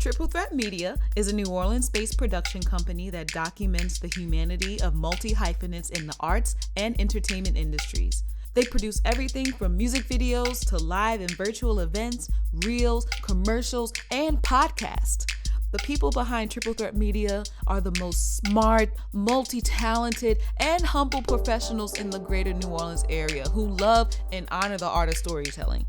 Triple Threat Media is a New Orleans-based production company that documents the humanity of multi-hyphenates in the arts and entertainment industries. They produce everything from music videos to live and virtual events, reels, commercials, and podcasts. The people behind Triple Threat Media are the most smart, multi-talented, and humble professionals in the greater New Orleans area who love and honor the art of storytelling.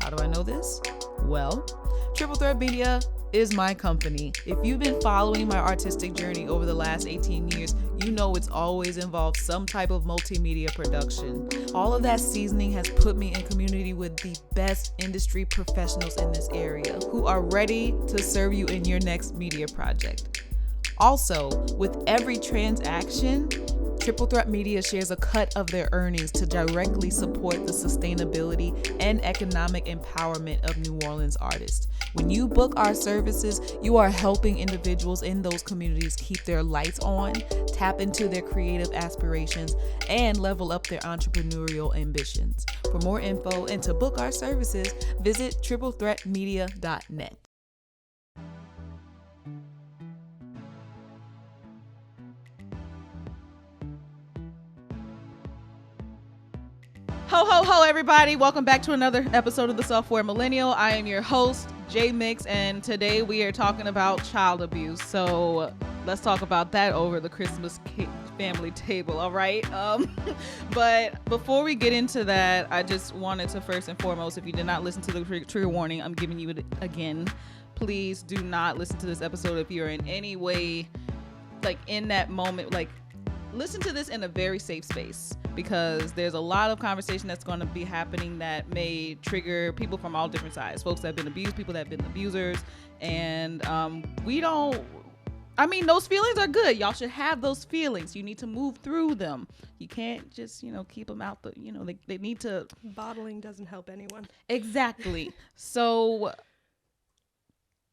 How do I know this? Well, Triple Threat Media is my company. If you've been following my artistic journey over the last 18 years, you know it's always involved some type of multimedia production. All of that seasoning has put me in community with the best industry professionals in this area who are ready to serve you in your next media project. Also, with every transaction, Triple Threat Media shares a cut of their earnings to directly support the sustainability and economic empowerment of New Orleans artists. When you book our services, you are helping individuals in those communities keep their lights on, tap into their creative aspirations, and level up their entrepreneurial ambitions. For more info and to book our services, visit triplethreatmedia.net. Ho, ho, ho, everybody. Welcome back to another episode of The Self-Aware Millennial. I am your host, J.Mix, and today we are talking about child abuse. So let's talk about that over the Christmas family table, all right? But before we get into that, I just wanted to first and foremost, if you did not listen to the trigger warning, I'm giving you it again. Please do not listen to this episode if you're in any way, like in that moment, like listen to this in a very safe space, because there's a lot of conversation that's going to be happening that may trigger people from all different sides, folks that have been abused, people that have been abusers, and those feelings are good. Y'all should have those feelings. You need to move through them. You can't just, keep them out. They need to. Bottling doesn't help anyone. Exactly. So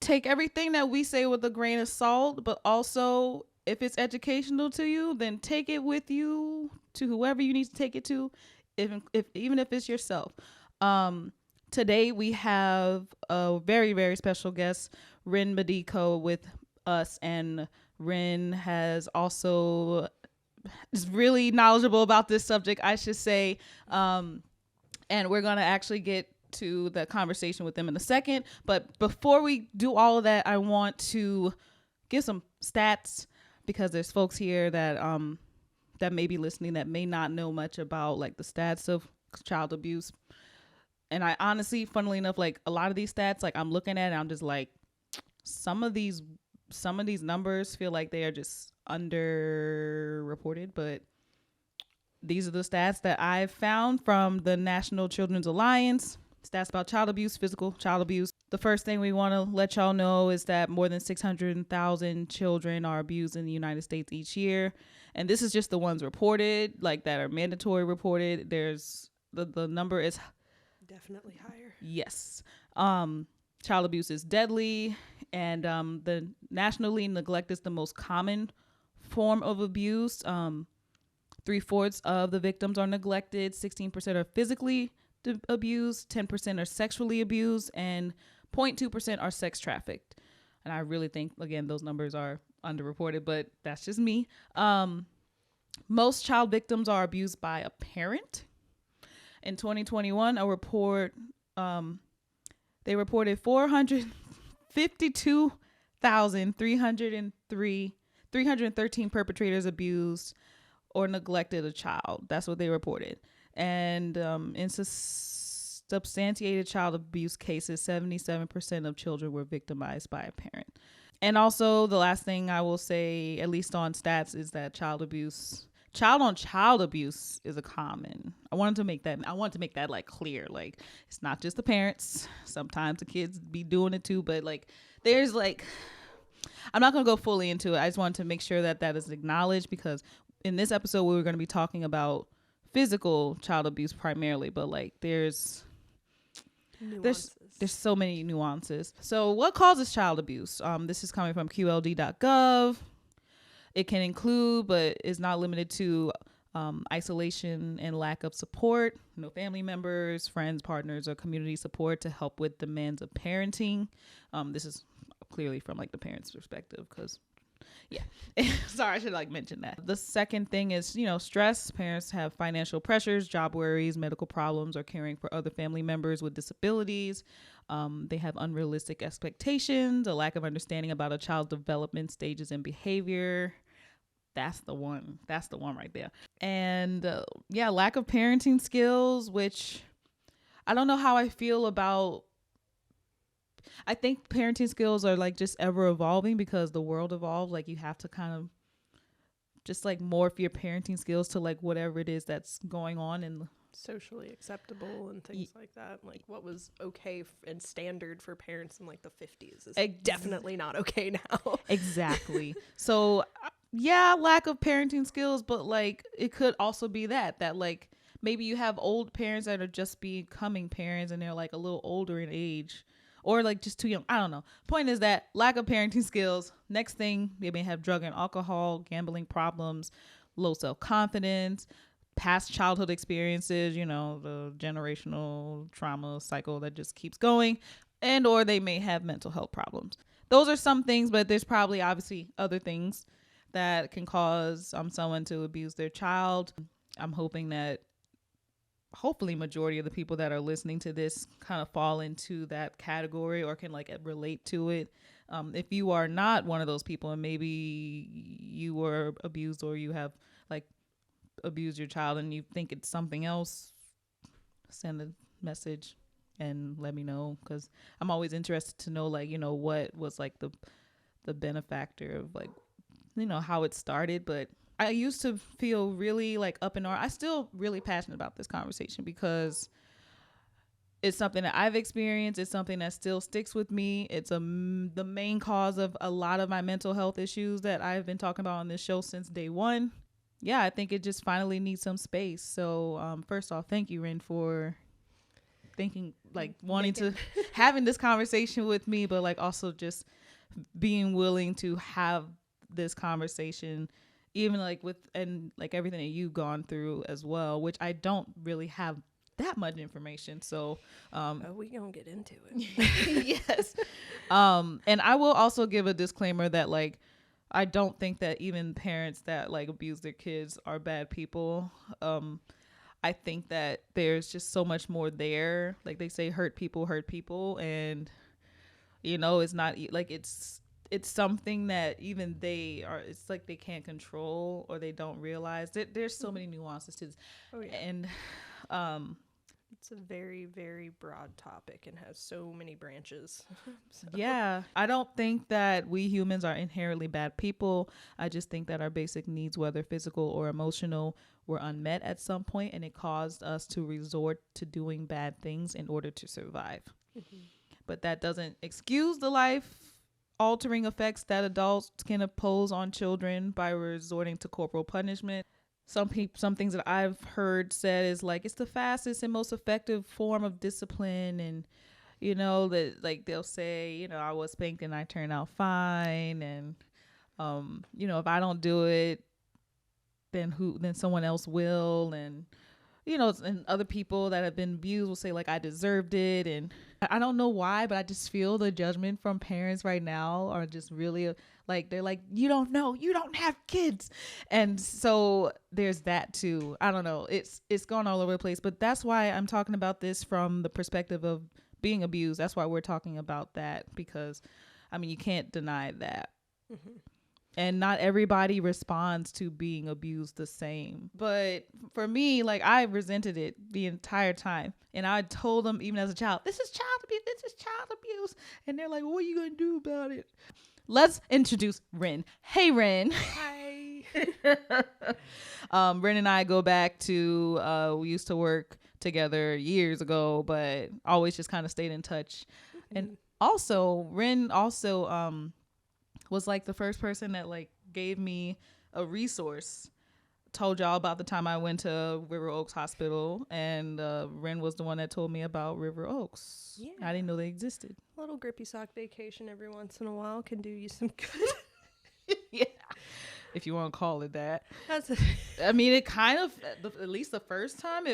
take everything that we say with a grain of salt, but also if it's educational to you, then take it with you to whoever you need to take it to, even if it's yourself. Today we have a very, very special guest, Rin Medico, with us, and Rin is really knowledgeable about this subject, I should say. And we're gonna actually get to the conversation with them in a second. But before we do all of that, I want to give some stats, because there's folks here that may be listening that may not know much about like the stats of child abuse. And I honestly, funnily enough, like a lot of these stats, like I'm looking at it, I'm just like, some of these numbers feel like they are just underreported, but these are the stats that I've found from the National Children's Alliance. Stats about child abuse, physical child abuse. The first thing we want to let y'all know is that more than 600,000 children are abused in the United States each year. And this is just the ones reported, like that are mandatory reported. There's the number is definitely higher. yes. Child abuse is deadly, and the nationally, neglect is the most common form of abuse. 3/4 of the victims are neglected, 16% are physically abused, 10% are sexually abused, and 0.2% are sex trafficked. And I really think, again, those numbers are underreported, but that's just me. Most child victims are abused by a parent. In 2021, a report, they reported 452,313 perpetrators abused or neglected a child. That's what they reported. And in substantiated child abuse cases, 77% of children were victimized by a parent. And also, the last thing I will say, at least on stats, is that child on child abuse is a common. I wanted to make that like clear. Like, it's not just the parents. Sometimes the kids be doing it too, but like there's like, I'm not going to go fully into it. I just wanted to make sure that is acknowledged, because in this episode we were going to be talking about physical child abuse primarily, but like there's so many nuances. So what causes child abuse? This is coming from QLD.gov. It can include, but is not limited to, isolation and lack of support, no family members, friends, partners, or community support to help with demands of parenting. This is clearly from like the parents' perspective, because yeah. Sorry, I should like mention that. The second thing is, stress. Parents have financial pressures, job worries, medical problems, or caring for other family members with disabilities. They have unrealistic expectations, a lack of understanding about a child's development stages and behavior. That's the one right there. And lack of parenting skills, which I don't know how I feel about. I think parenting skills are like just ever evolving because the world evolves. Like you have to kind of just like morph your parenting skills to like whatever it is that's going on and socially acceptable and things like that. Like what was okay and standard for parents in like the 50s is definitely not okay now. Exactly. So yeah, lack of parenting skills, but like it could also be that like maybe you have old parents that are just becoming parents and they're like a little older in age. Or like just too young. I don't know. Point is that lack of parenting skills. Next thing, they may have drug and alcohol, gambling problems, low self-confidence, past childhood experiences, the generational trauma cycle that just keeps going. And or they may have mental health problems. Those are some things, but there's probably obviously other things that can cause someone to abuse their child. I'm hoping that hopefully majority of the people that are listening to this kind of fall into that category or can like relate to it. If you are not one of those people and maybe you were abused or you have like abused your child and you think it's something else, send a message and let me know, because I'm always interested to know like, what was like the benefactor of like, how it started. But I used to feel really like up in arms. I still really passionate about this conversation because it's something that I've experienced. It's something that still sticks with me. It's the main cause of a lot of my mental health issues that I've been talking about on this show since day one. Yeah, I think it just finally needs some space. So first off, thank you, Rin, for thinking, like wanting to having this conversation with me, but like also just being willing to have this conversation, even like with and like everything that you've gone through as well, which I don't really have that much information. So we gonna get into it. Yes. And I will also give a disclaimer that like I don't think that even parents that like abuse their kids are bad people. I think that there's just so much more there. Like they say, hurt people, and it's not like it's something that even it's like they can't control or they don't realize. There's so many nuances to this. Oh, yeah. And it's a very, very broad topic and has so many branches. So. Yeah, I don't think that we humans are inherently bad people. I just think that our basic needs, whether physical or emotional, were unmet at some point, and it caused us to resort to doing bad things in order to survive. Mm-hmm. But that doesn't excuse the life altering effects that adults can impose on children by resorting to corporal punishment. Some things that I've heard said is like it's the fastest and most effective form of discipline, and that like they'll say I was spanked and I turned out fine, and if I don't do it, then someone else will, and and other people that have been abused will say like I deserved it. And I don't know why, but I just feel the judgment from parents right now are just really like, they're like, you don't know, you don't have kids. And so there's that too. I don't know. It's gone all over the place, but that's why I'm talking about this from the perspective of being abused. That's why we're talking about that, because I mean, you can't deny that. Mm-hmm. And not everybody responds to being abused the same. But for me, like I resented it the entire time. And I told them, even as a child, this is child abuse, this is child abuse. And they're like, what are you going to do about it? Let's introduce Rin. Hey, Rin. Hi. Rin and I go back to, we used to work together years ago, but always just kind of stayed in touch. Mm-hmm. And also, Rin was like the first person that like gave me a resource. Told y'all about the time I went to River Oaks Hospital, and Ren was the one that told me about River Oaks. Yeah. I didn't know they existed. A little grippy sock vacation every once in a while can do you some good. Yeah. if you want to call it that. That's I mean, it kind of, at least the first time,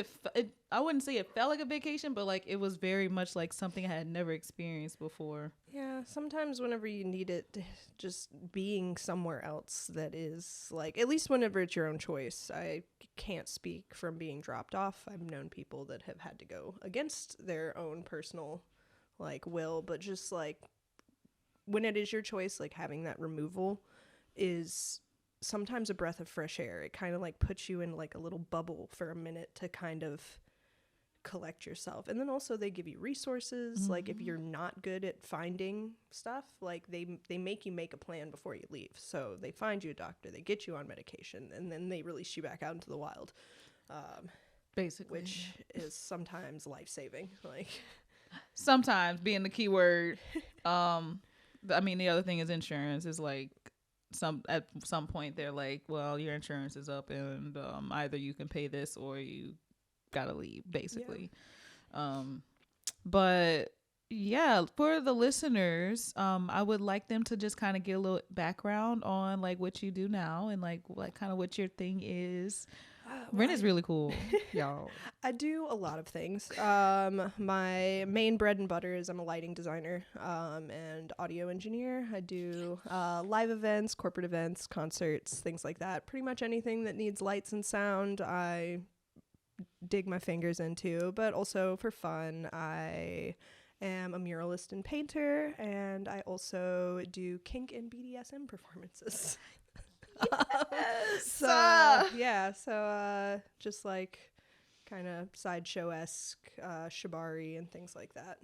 I wouldn't say it felt like a vacation, but like it was very much like something I had never experienced before. Yeah, sometimes whenever you need it, just being somewhere else that is like, at least whenever it's your own choice. I can't speak from being dropped off. I've known people that have had to go against their own personal like will, but just like when it is your choice, like having that removal is sometimes a breath of fresh air. It kind of like puts you in like a little bubble for a minute to kind of collect yourself. And then also they give you resources. Like if you're not good at finding stuff, like they make you make a plan before you leave. So they find you a doctor, they get you on medication, and then they release you back out into the wild. Basically. Which is sometimes life-saving. Like sometimes being the key word. I mean, the other thing is insurance is like at some point they're like, well, your insurance is up and either you can pay this or you gotta leave, basically. Yeah. But yeah, for the listeners, I would like them to just kind of get a little background on like what you do now and like kind of what your thing is. Rin is really cool, y'all. I do a lot of things. My main bread and butter is I'm a lighting designer and audio engineer. I do live events, corporate events, concerts, things like that. Pretty much anything that needs lights and sound, I dig my fingers into. But also for fun, I am a muralist and painter, and I also do kink and BDSM performances. Yes. So just like kind of sideshow-esque shibari and things like that.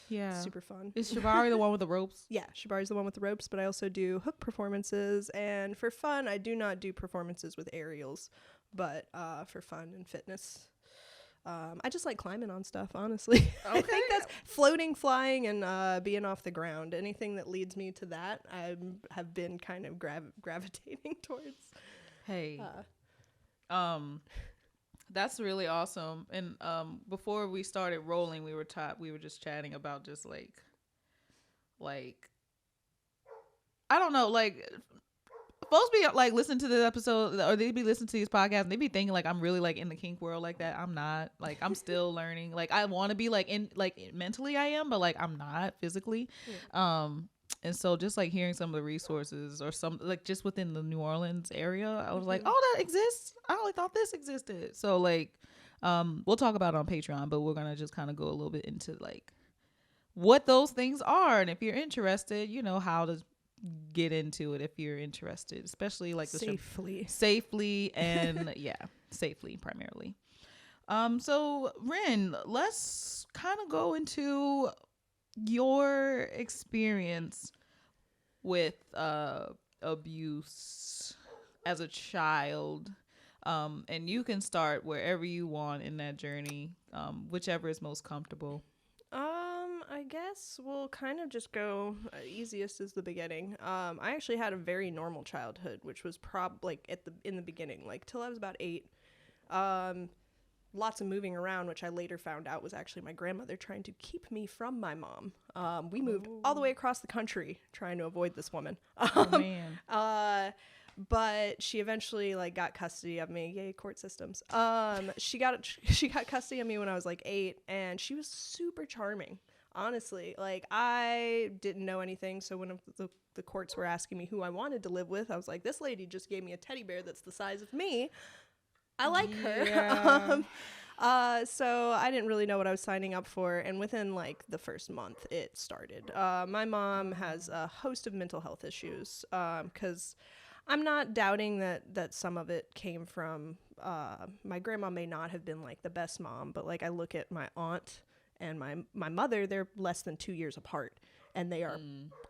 Yeah, super fun. Is shibari the one with the ropes? Yeah, shibari's the one with the ropes, but I also do hook performances, and for fun I do not do performances with aerials, but for fun and fitness, I just like climbing on stuff, honestly. Okay. I think that's floating, flying, and being off the ground. Anything that leads me to that, I have been kind of gravitating towards. Hey, that's really awesome. And before we started rolling, we were just chatting about just like I don't know, like folks be like listening to this episode, or they be listening to these podcasts and they be thinking like I'm really like in the kink world like that. I'm not. Like I'm still learning. Like I want to be like in like mentally I am, but like I'm not physically. Yeah. And so just like hearing some of the resources or some like just within the New Orleans area, I was like, oh, that exists. I only thought this existed. So like we'll talk about it on Patreon, but we're gonna just kind of go a little bit into like what those things are, and if you're interested, you know, how to get into it if you're interested, especially like the safely and yeah, safely primarily. So Rin, let's kind of go into your experience with abuse as a child, and you can start wherever you want in that journey, whichever is most comfortable. I guess we'll kind of just go easiest is the beginning. I actually had a very normal childhood, which was in the beginning, like till I was about 8. Lots of moving around, which I later found out was actually my grandmother trying to keep me from my mom. We moved all the way across the country trying to avoid this woman. Oh man. But she eventually like got custody of me. Yay, court systems. She got custody of me when I was like 8, and she was super charming. Honestly, like I didn't know anything, so when the courts were asking me who I wanted to live with, I was like, this lady just gave me a teddy bear that's the size of me. I like her. So I didn't really know what I was signing up for, and within like the first month it started. My mom has a host of mental health issues, because I'm not doubting that some of it came from my grandma may not have been like the best mom, but like I look at my aunt and my mother, they're less than 2 years apart, and they are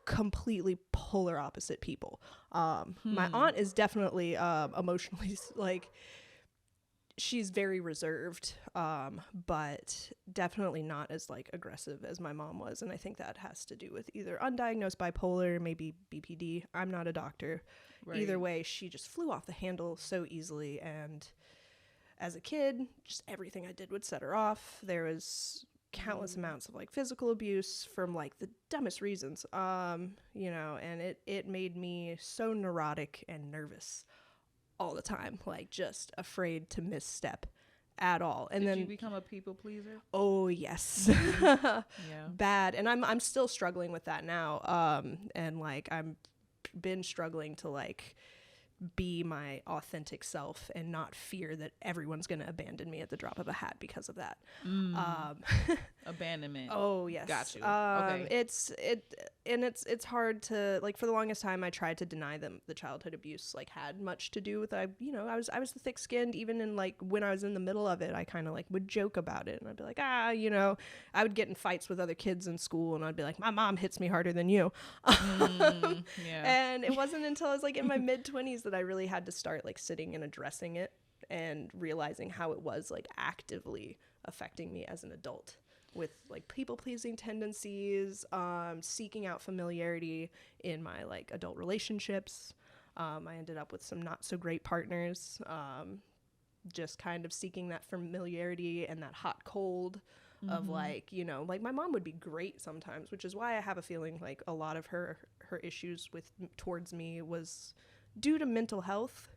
completely polar opposite people. My aunt is definitely emotionally like she's very reserved, but definitely not as like aggressive as my mom was, and I think that has to do with either undiagnosed bipolar, maybe BPD. I'm not a doctor. Right. Either way, she just flew off the handle so easily, and as a kid, just everything I did would set her off. There was countless amounts of like physical abuse from like the dumbest reasons. You know, and it made me so neurotic and nervous all the time, like just afraid to misstep at all. And Did you become a people pleaser? Oh yes. Yeah. Bad. And I'm still struggling with that now. And like I'm been struggling to like be my authentic self and not fear that everyone's going to abandon me at the drop of a hat because of that. Abandonment. Oh yes. Got you. Okay. It's hard to like, for the longest time I tried to deny them the childhood abuse like had much to do with I was the thick skinned. Even in like when I was in the middle of it, I kind of like would joke about it and I'd be like, you know, I would get in fights with other kids in school and I'd be like, my mom hits me harder than you. Yeah. And it wasn't until I was like in my mid-20s that I really had to start like sitting and addressing it and realizing how it was like actively affecting me as an adult with like people-pleasing tendencies, seeking out familiarity in my like adult relationships. I ended up with some not so great partners, just kind of seeking that familiarity and that hot cold of like, you know, like my mom would be great sometimes, which is why I have a feeling like a lot of her issues towards me was due to mental health.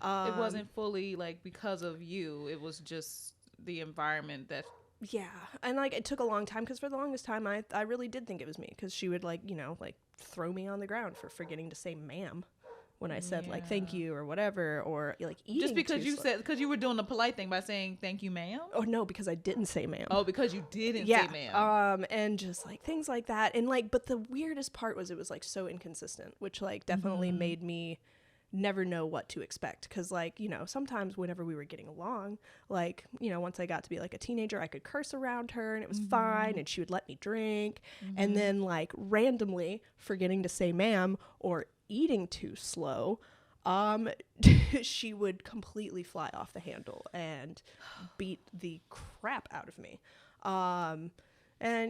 It wasn't fully like because of you. It was just the environment that. Yeah. And like it took a long time because for the longest time I really did think it was me because she would like, you know, like throw me on the ground for forgetting to say ma'am when I said like thank you or whatever, or like eating just because because you were doing the polite thing by saying thank you ma'am. Oh no, because I didn't say ma'am. Oh, because you didn't say ma'am. And just like things like that. And like, but the weirdest part was it was like so inconsistent, which like definitely made me never know what to expect. Cause like, you know, sometimes whenever we were getting along, like, you know, once I got to be like a teenager, I could curse around her and it was fine and she would let me drink. And then like randomly forgetting to say ma'am or eating too slow, she would completely fly off the handle and beat the crap out of me. And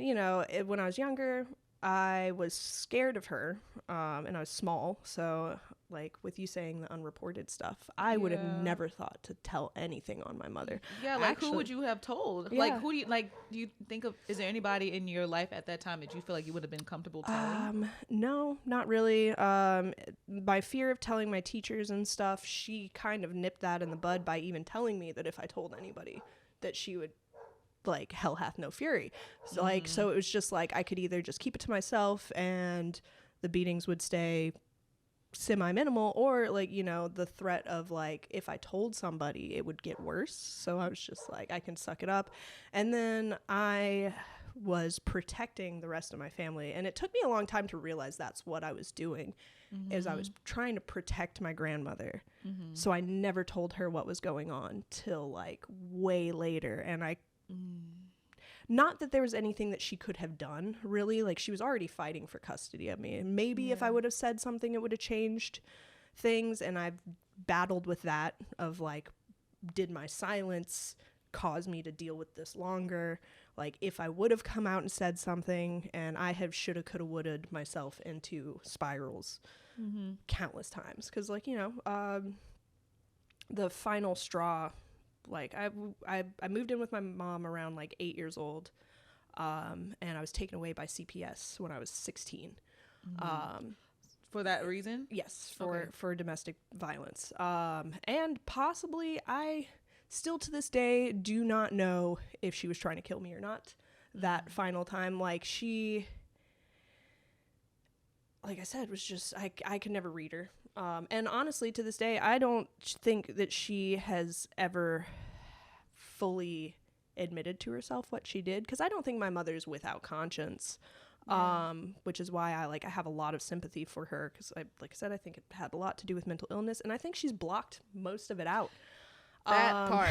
you know, when I was younger, I was scared of her, and I was small, so like with you saying the unreported stuff, I would have never thought to tell anything on my mother. Yeah, like who would you have told? Yeah. Like who do you think of, is there anybody in your life at that time that you feel like you would have been comfortable telling? No, not really. My fear of telling my teachers and stuff, she kind of nipped that in the bud by even telling me that if I told anybody that she would like hell hath no fury. So like, so it was just like I could either just keep it to myself and the beatings would stay semi-minimal, or like, you know, the threat of like if I told somebody it would get worse. So I was just like, I can suck it up. And then I was protecting the rest of my family, and it took me a long time to realize that's what I was doing, is I was trying to protect my grandmother. So I never told her what was going on till like way later. And not that there was anything that she could have done, really. Like, she was already fighting for custody of me. And maybe if I would have said something, it would have changed things. And I've battled with that of, like, did my silence cause me to deal with this longer? Like, if I would have come out and said something, and I have shoulda, coulda, woulda myself into spirals countless times. Because, like, you know, the final straw... Like I moved in with my mom around like 8 years old, and I was taken away by CPS when I was 16. For that reason? Yes, for domestic violence. And possibly I still to this day do not know if she was trying to kill me or not. That final time, like she, like I said, was just I could never read her. And honestly, to this day, I don't think that she has ever fully admitted to herself what she did, because I don't think my mother's without conscience, which is why I have a lot of sympathy for her, because like I said, I think it had a lot to do with mental illness, and I think she's blocked most of it out. That part.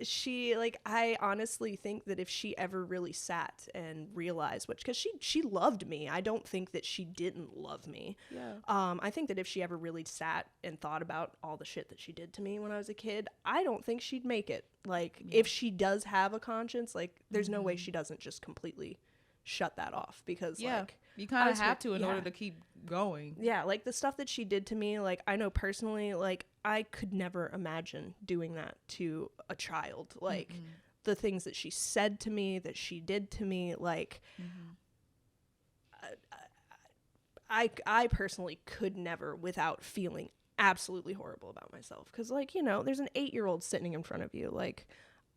She, like, I honestly think that if she ever really sat and realized because she loved me. I don't think that she didn't love me. Yeah. I think that if she ever really sat and thought about all the shit that she did to me when I was a kid, I don't think she'd make it. Like, if she does have a conscience, like, there's no way she doesn't just completely shut that off, because like you kind of have to in order to keep going. Yeah, like the stuff that she did to me, like I know personally, like I could never imagine doing that to a child. Like, the things that she said to me, that she did to me, like, I personally could never without feeling absolutely horrible about myself. Because, like, you know, there's an 8-year-old sitting in front of you. Like,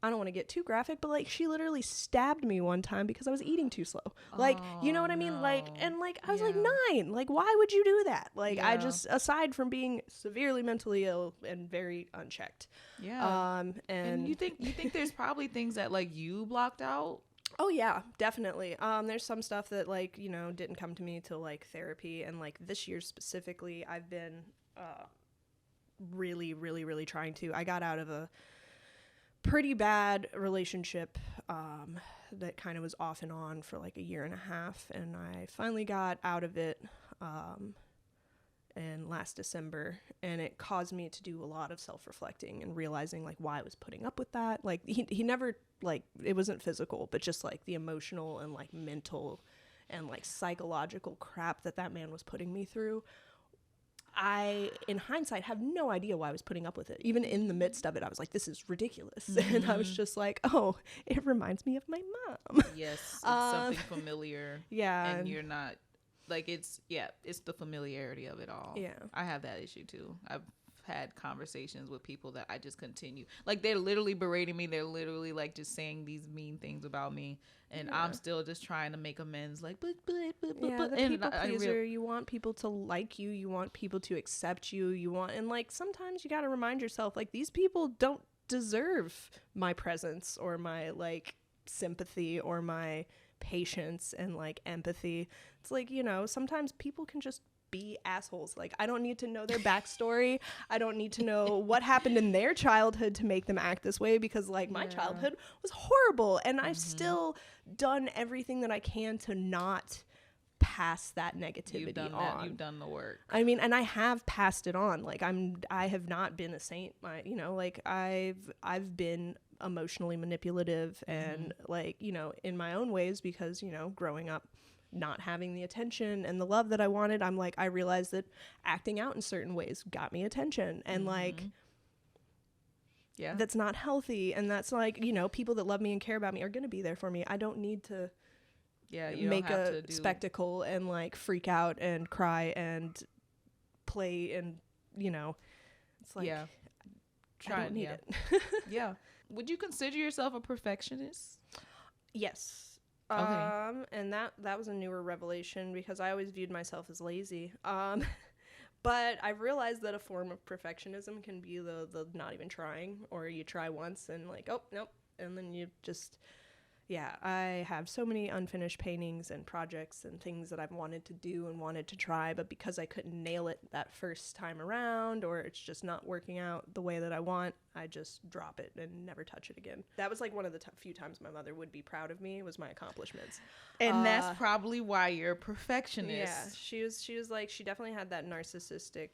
I don't want to get too graphic, but, like, she literally stabbed me one time because I was eating too slow. Like, you know what I mean? No. Like, and, like, I was like 9. Like, why would you do that? Like, I just, aside from being severely mentally ill and very unchecked. Yeah. And you think there's probably things that, like, you blocked out? Oh yeah, definitely. There's some stuff that, like, you know, didn't come to me till, like, therapy, and, like, this year specifically, I've been really, really, really trying to. I got out of a pretty bad relationship that kind of was off and on for like a year and a half, and I finally got out of it in last December, and it caused me to do a lot of self-reflecting and realizing, like, why I was putting up with that. Like, he never, like, it wasn't physical, but just, like, the emotional and, like, mental and, like, psychological crap that man was putting me through. I, in hindsight, have no idea why I was putting up with it. Even in the midst of it, I was like, this is ridiculous. And I was just like, oh, it reminds me of my mom. Yes, it's something familiar. Yeah. And you're not, like, it's the familiarity of it all. Yeah. I have that issue too. I've had conversations with people that I just continue. Like, they're literally berating me. They're literally, like, just saying these mean things about me. And I'm still just trying to make amends. Like, but. Yeah, the people pleaser. You want people to like you. You want people to accept you. And, like, sometimes you got to remind yourself, like, these people don't deserve my presence or my, like, sympathy or my patience and, like, empathy. It's like, you know, sometimes people can just be assholes. Like, I don't need to know their backstory. I don't need to know what happened in their childhood to make them act this way, because, like, my childhood was horrible, and I've still done everything that I can to not pass that negativity on. You've done the work. I mean, and I have passed it on. Like, I have not been a saint. You know, like, I've been emotionally manipulative and, like, you know, in my own ways, because, you know, growing up not having the attention and the love that I wanted, I'm like, I realized that acting out in certain ways got me attention, and like, that's not healthy. And that's, like, you know, people that love me and care about me are going to be there for me. I don't need to make a spectacle and, like, freak out and cry and play, and, you know, it's like, I don't need it. Yeah. Would you consider yourself a perfectionist? Yes. Okay. And that was a newer revelation, because I always viewed myself as lazy. But I've realized that a form of perfectionism can be the not even trying, or you try once and, like, oh, nope. And then you just, I have so many unfinished paintings and projects and things that I've wanted to do and wanted to try, but because I couldn't nail it that first time around, or it's just not working out the way that I want, I just drop it and never touch it again. That was, like, one of the few times my mother would be proud of me, was my accomplishments. And that's probably why you're a perfectionist. Yeah, she was like, she definitely had that narcissistic,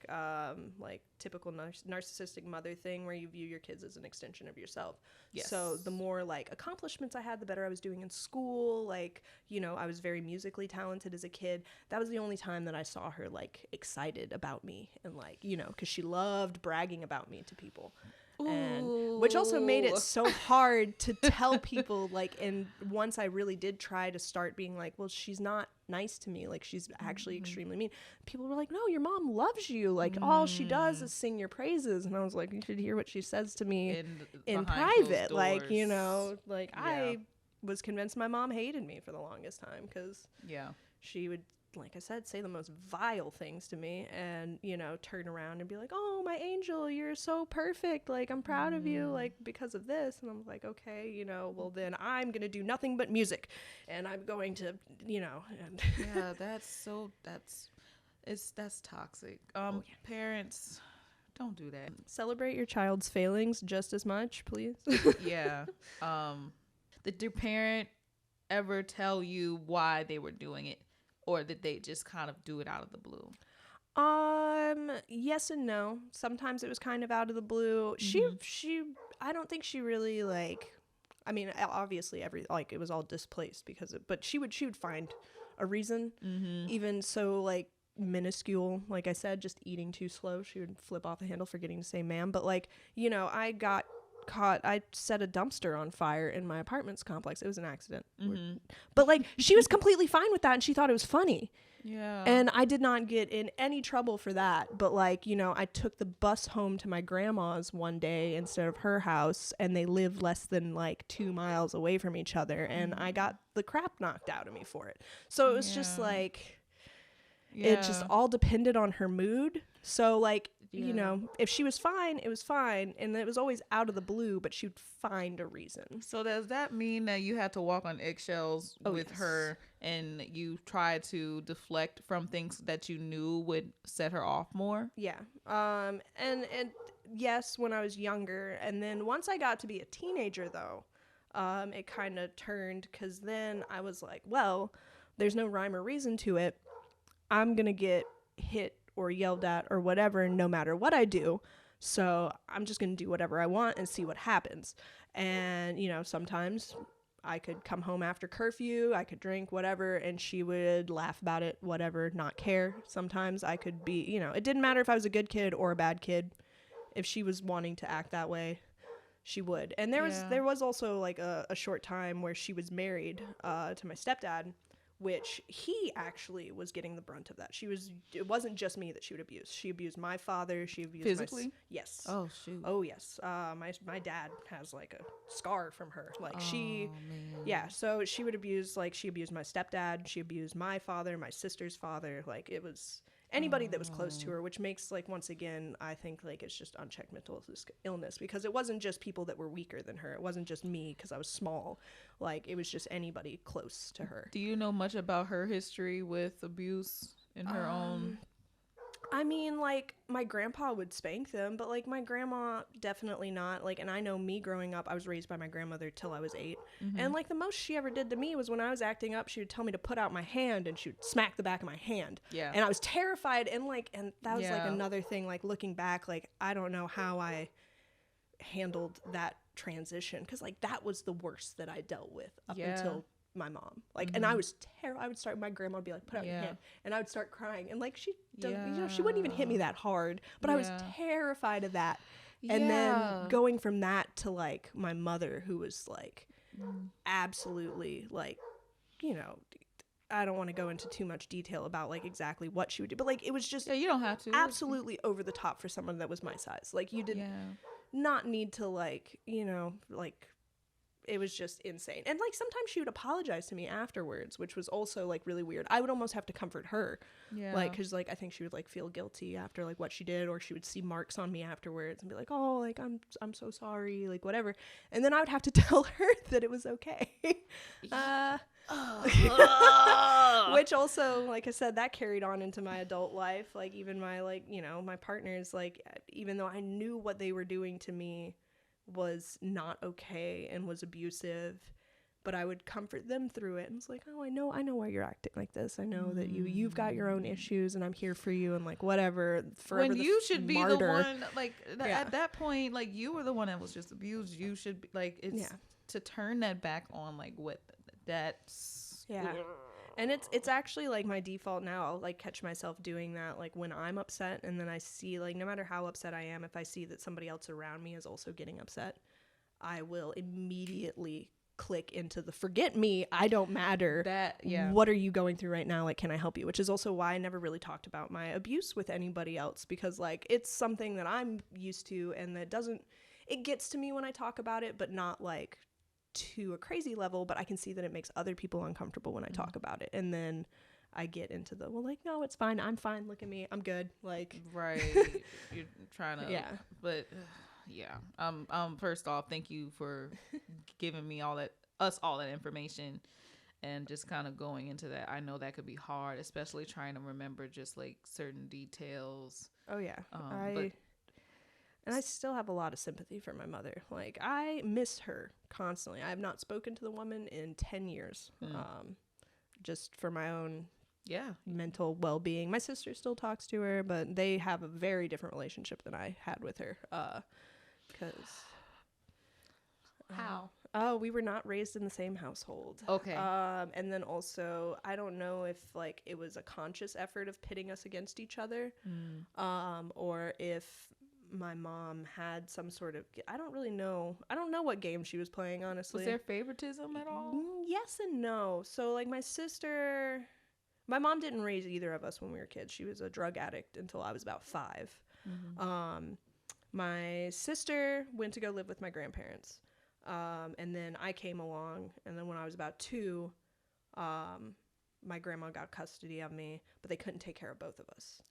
like, typical narcissistic mother thing, where you view your kids as an extension of yourself. Yes. So the more, like, accomplishments I had, the better I was doing in school. Like, you know, I was very musically talented as a kid. That was the only time that I saw her, like, excited about me, and, like, you know, because she loved bragging about me to people. And which also made it so hard to tell people, like, and once I really did try to start being like, well, she's not nice to me, like, she's actually extremely mean, people were like, no, your mom loves you, like, all she does is sing your praises. And I was like, you should hear what she says to me in private, like, you know, like, I was convinced my mom hated me for the longest time, because she would, like I said, say the most vile things to me, and, you know, turn around and be like, oh, my angel, you're so perfect, like, I'm proud of you, like, because of this. And I'm like, okay, you know, well, then I'm gonna do nothing but music, and I'm going to, you know, and that's toxic. Parents, don't do that. Celebrate your child's failings just as much, please. Did your parent ever tell you why they were doing it? Or did they just kind of do it out of the blue? Yes and no. Sometimes it was kind of out of the blue. She I don't think she really, like, I mean, obviously it was all displaced because but she would find a reason. Even so, like, minuscule. Like I said, just eating too slow. She would flip off the handle, forgetting to say ma'am. But like, I got caught. I set a dumpster on fire in my apartments complex. It was an accident. Mm-hmm. But like, she was completely fine with that, and she thought it was funny. Yeah. And I did not get in any trouble for that. But like, I took the bus home to my grandma's one day instead of her house, and they lived less than like 2 miles away from each other, and I got the crap knocked out of me for it. So it was just like, it just all depended on her mood. So like, if she was fine, it was fine, and it was always out of the blue, but she'd find a reason. So does that mean that you had to walk on eggshells with her, and you tried to deflect from things that you knew would set her off more? Yeah. And yes, when I was younger, and then once I got to be a teenager though, it kind of turned, because then I was like, well, there's no rhyme or reason to it. I'm gonna get hit or yelled at or whatever no matter what I do, so I'm just gonna do whatever I want and see what happens. And sometimes I could come home after curfew, I could drink, whatever, and she would laugh about it, whatever, not care. Sometimes I could be, it didn't matter if I was a good kid or a bad kid. If she was wanting to act that way, she would. And there was also like a short time where she was married to my stepdad, which he actually was getting the brunt of that. It wasn't just me that she would abuse. She abused my father. She abused physically? Yes. Oh, shoot. Oh, yes. My dad has like a scar from her. Like man. Yeah. So she would abuse, like she abused my stepdad. She abused my father, my sister's father. Like it was anybody that was close to her, which makes, like, once again, I think like it's just unchecked mental illness, because it wasn't just people that were weaker than her. It wasn't just me because I was small. Like it was just anybody close to her. Do you know much about her history with abuse in her own? I mean, like, my grandpa would spank them, but like my grandma, definitely not. Like, and I know me growing up, I was raised by my grandmother till I was 8. Mm-hmm. And like the most she ever did to me was when I was acting up, she would tell me to put out my hand, and she would smack the back of my hand. Yeah. And I was terrified. And that was like another thing, like looking back, like I don't know how I handled that transition, because like that was the worst that I dealt with up until my mom. Like, and I was I would start, my grandma would be like, put out your hand, and I would start crying, and like she she wouldn't even hit me that hard, but I was terrified of that. And then going from that to like my mother, who was like absolutely like, I don't want to go into too much detail about like exactly what she would do, but like it was just you don't have to, absolutely over the top for someone that was my size. Like you did not need to like, like it was just insane. And like sometimes she would apologize to me afterwards, which was also like really weird. I would almost have to comfort her, like, because like I think she would like feel guilty after like what she did, or she would see marks on me afterwards and be like, oh, like I'm so sorry, like whatever. And then I would have to tell her that it was okay. Which also, like I said, that carried on into my adult life. Like even my like my partners, like even though I knew what they were doing to me was not okay and was abusive, but I would comfort them through it, and it's like, oh, I know why you're acting like this. I know that you've got your own issues, and I'm here for you, and like whatever. Forever when you should be martyr. the one, like at that point, like you were the one that was just abused. You should be like, it's to turn that back on, like what that's And it's actually like my default now. I'll like catch myself doing that like when I'm upset, and then I see like no matter how upset I am, if I see that somebody else around me is also getting upset, I will immediately click into the forget me, I don't matter. What are you going through right now? Like, can I help you? Which is also why I never really talked about my abuse with anybody else, because like it's something that I'm used to, and that it gets to me when I talk about it, but not like to a crazy level, but I can see that it makes other people uncomfortable when I talk about it. And then I get into the, well, like, no, it's fine. I'm fine. Look at me. I'm good. Like, right. You're trying to, but first off, thank you for giving me all that information, and just kind of going into that. I know that could be hard, especially trying to remember just like certain details. Oh yeah. And I still have a lot of sympathy for my mother. Like, I miss her constantly. I have not spoken to the woman in 10 years, just for my own mental well-being. My sister still talks to her, but they have a very different relationship than I had with her. Because... How? Oh, we were not raised in the same household. Okay. And then also, I don't know if like it was a conscious effort of pitting us against each other, or if my mom had some sort of, I don't really know. I don't know what game she was playing, honestly. Was there favoritism at all? Yes and no. So like my mom didn't raise either of us when we were kids. She was a drug addict until I was about 5. My sister went to go live with my grandparents. And then I came along, and then when I was about 2, my grandma got custody of me, but they couldn't take care of both of us.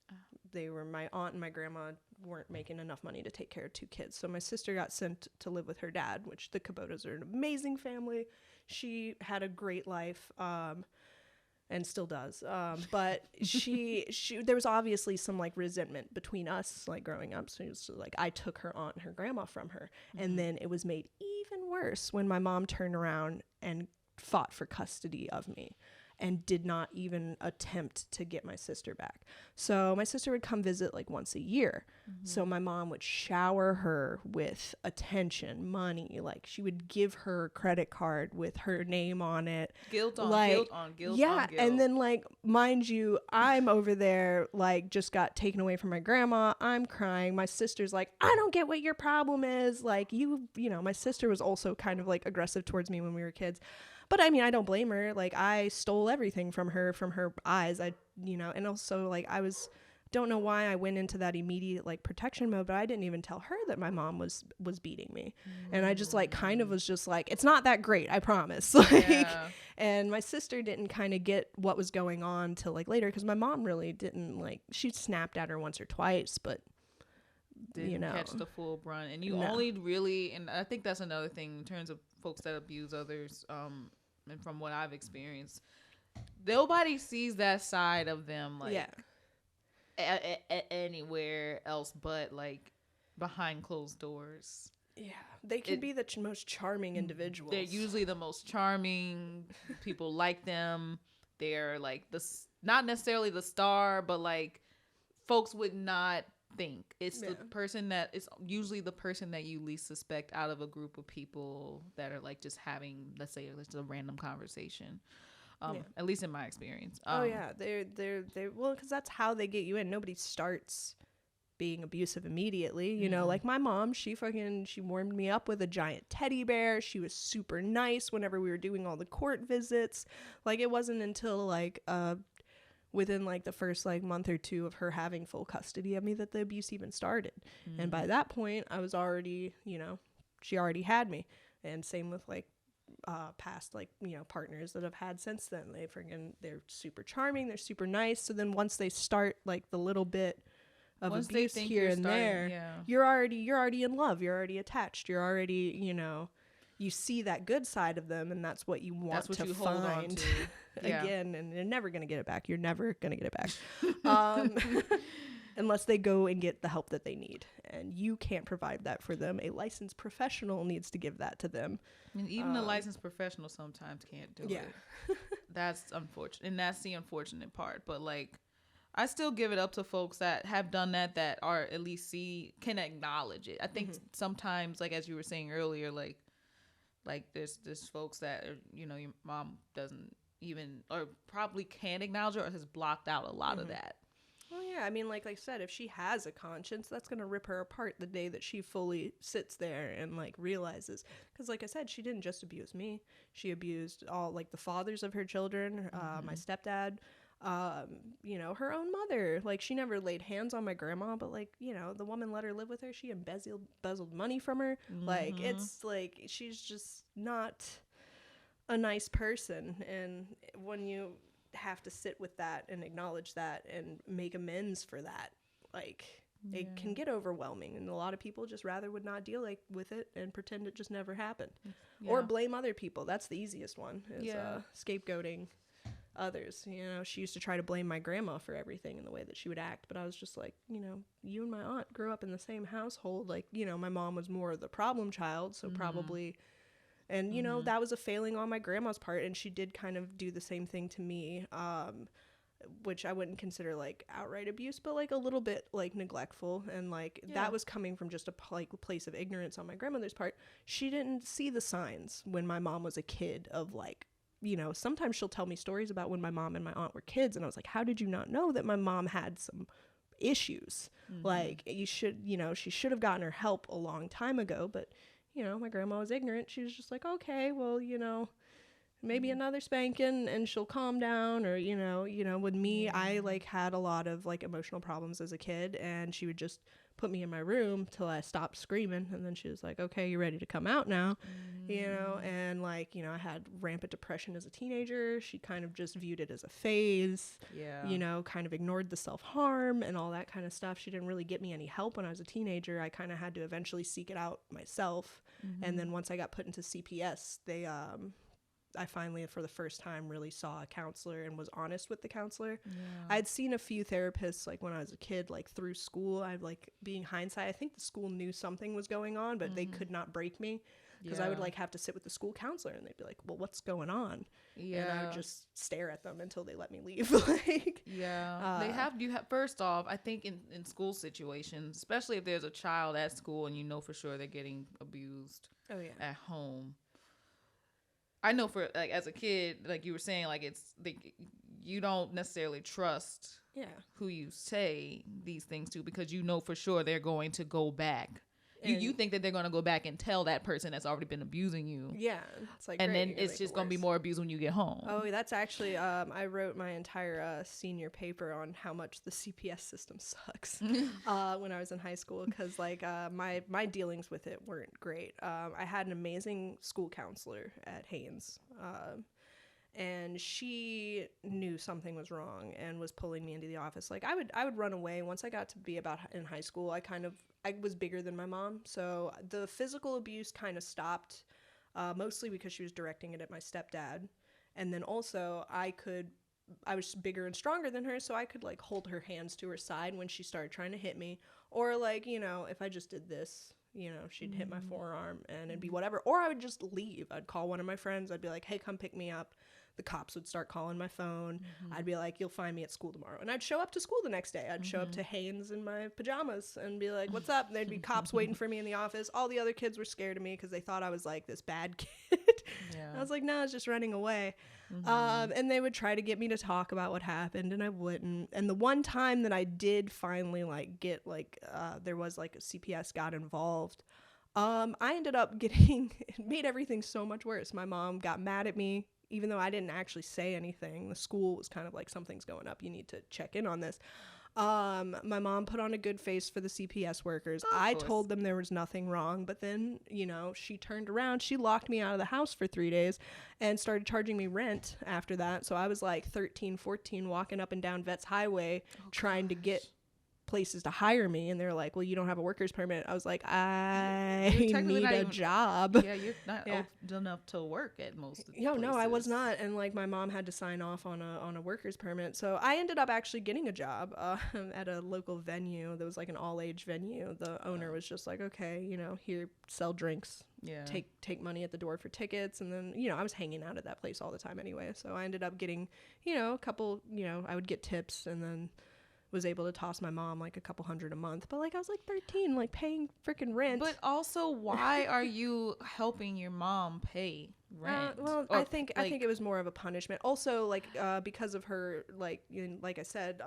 My aunt and my grandma weren't making enough money to take care of 2 kids. So my sister got sent to live with her dad, which the Kubotas are an amazing family. She had a great life, and still does. But she there was obviously some like resentment between us, like growing up. So it was like, I took her aunt and her grandma from her. And then it was made even worse when my mom turned around and fought for custody of me and did not even attempt to get my sister back. So my sister would come visit like once a year. So my mom would shower her with attention, money. Like she would give her credit card with her name on it. Guilt on guilt on guilt yeah, on guilt. and then like, mind you, I'm over there like just got taken away from my grandma. I'm crying. My sister's like, I don't get what your problem is. Like you know, my sister was also kind of like aggressive towards me when we were kids. But I mean, I don't blame her. Like I stole everything from her eyes. And also like don't know why I went into that immediate like protection mode, but I didn't even tell her that my mom was beating me. And I just like kind of was just like, it's not that great, I promise. Like, and my sister didn't kind of get what was going on till like later, because my mom really didn't like, she snapped at her once or twice, but didn't catch the full brunt. And you only really, and I think that's another thing in terms of folks that abuse others, and from what I've experienced, nobody sees that side of them like anywhere else but like behind closed doors. Yeah, they can be the most charming individuals. They're usually the most charming. People like them. They're like not necessarily the star, but like folks would not think it's the person that it's usually the person that you least suspect out of a group of people that are like just having, let's say, it's a random conversation. At least in my experience. They're well, because that's how they get you in. Nobody starts being abusive immediately, you know. Like my mom, she warmed me up with a giant teddy bear. She was super nice whenever we were doing all the court visits. Like it wasn't until like within like the first like month or 2 of her having full custody of me that the abuse even started. And by that point I was already, you know, she already had me. And same with like past like, you know, partners that I've had since then. They're super charming, they're super nice. So then once they start like the little bit of abuse here and there, you're already in love, you're already attached, you're already, you know, you see that good side of them, and that's what you want to find hold on to. Again, and you're never going to get it back. You're never going to get it back. Unless they go and get the help that they need, and you can't provide that for them. A licensed professional needs to give that to them. And even a licensed professional sometimes can't do it. That's unfortunate, and that's the unfortunate part. But like, I still give it up to folks that have done that are at least can acknowledge it. I think sometimes, like as you were saying earlier, like there's folks that are, you know, your mom doesn't even, or probably can't acknowledge it, or has blocked out a lot of that. Well, yeah, I mean, like I said, if she has a conscience, that's going to rip her apart the day that she fully sits there and, like, realizes. Because, like I said, she didn't just abuse me. She abused all, like, the fathers of her children, my stepdad, you know, her own mother. Like, she never laid hands on my grandma, but, like, you know, the woman let her live with her. She embezzled money from her. Like, it's, like, she's just not a nice person. And when you have to sit with that and acknowledge that and make amends for that, like it can get overwhelming, and a lot of people just rather would not deal with it and pretend it just never happened, or blame other people. That's the easiest one, is scapegoating others. You know, she used to try to blame my grandma for everything in the way that she would act, but I was just like, you know, you and my aunt grew up in the same household. Like, you know, my mom was more of the problem child, so probably. And, you know, that was a failing on my grandma's part, and she did kind of do the same thing to me. which I wouldn't consider like outright abuse, but like a little bit like neglectful, and like that was coming from just a place of ignorance on my grandmother's part. She didn't see the signs when my mom was a kid of like, you know, sometimes she'll tell me stories about when my mom and my aunt were kids, and I was like, how did you not know that my mom had some issues? Like, you should, you know, she should have gotten her help a long time ago, but you know, my grandma was ignorant. She was just like, okay, well, you know, maybe another spanking and she'll calm down. Or, you know, with me, I like had a lot of like emotional problems as a kid, and she would just put me in my room till I stopped screaming, and then she was like, okay, you're ready to come out now. You know, and like, you know, I had rampant depression as a teenager. She kind of just viewed it as a phase, you know, kind of ignored the self-harm and all that kind of stuff. She didn't really get me any help when I was a teenager. I kind of had to eventually seek it out myself. And then once I got put into CPS, I finally, for the first time, really saw a counselor and was honest with the counselor. I'd seen a few therapists, like, when I was a kid, like, through school. I, like, being hindsight, I think the school knew something was going on, but they could not break me. Because I would, like, have to sit with the school counselor, and they'd be like, well, what's going on? And I would just stare at them until they let me leave. Like, you have first off, I think in school situations, especially if there's a child at school and you know for sure they're getting abused at home. I know for, like, as a kid, like you were saying, like, you don't necessarily trust who you say these things to, because you know for sure they're going to go back. You think that they're going to go back and tell that person that's already been abusing you. Yeah. It's like, and then it's just going to be more abuse when you get home. Oh, that's actually, I wrote my entire senior paper on how much the CPS system sucks when I was in high school, because like my dealings with it weren't great. I had an amazing school counselor at Haynes, and she knew something was wrong and was pulling me into the office. Like, I would run away. Once I got to be about in high school, I was bigger than my mom, so the physical abuse kind of stopped, mostly because she was directing it at my stepdad. And then also I was bigger and stronger than her, so I could like hold her hands to her side when she started trying to hit me. Or like, you know, if I just did this, you know, she'd hit my forearm and it'd be whatever. Or I would just leave. I'd call one of my friends. I'd be like, hey, come pick me up. The cops would start calling my phone. I'd be like, you'll find me at school tomorrow. And I'd show up to school the next day. I'd show up to Haynes in my pajamas and be like, what's up? And there'd be cops waiting for me in the office. All the other kids were scared of me because they thought I was like this bad kid. I was like, no, I was just running away. And they would try to get me to talk about what happened, and I wouldn't. And the one time that I did finally like get like, there was like a CPS got involved. I ended up it made everything so much worse. My mom got mad at me. Even though I didn't actually say anything, the school was kind of like, something's going up. You need to check in on this. My mom put on a good face for the CPS workers. I told them there was nothing wrong. But then, you know, she turned around. She locked me out of the house for 3 days and started charging me rent after that. So I was like 13, 14, walking up and down Vets Highway trying to get places to hire me, and they're like, well, you don't have a worker's permit. I was like, I need a job. Yeah, you're not old enough to work at most of the places. No, I was not. And like, my mom had to sign off on a worker's permit, so I ended up actually getting a job at a local venue. There was like an all-age venue. The owner was just like, okay, you know, here, sell drinks, take money at the door for tickets. And then, you know, I was hanging out at that place all the time anyway, so I ended up getting, you know, a couple, you know, I would get tips, and then was able to toss my mom like a couple $100 a month. But like, I was like 13, like paying freaking rent. But also, why are you helping your mom pay rent? I think it was more of a punishment. Also, like, because of her, like, like I said,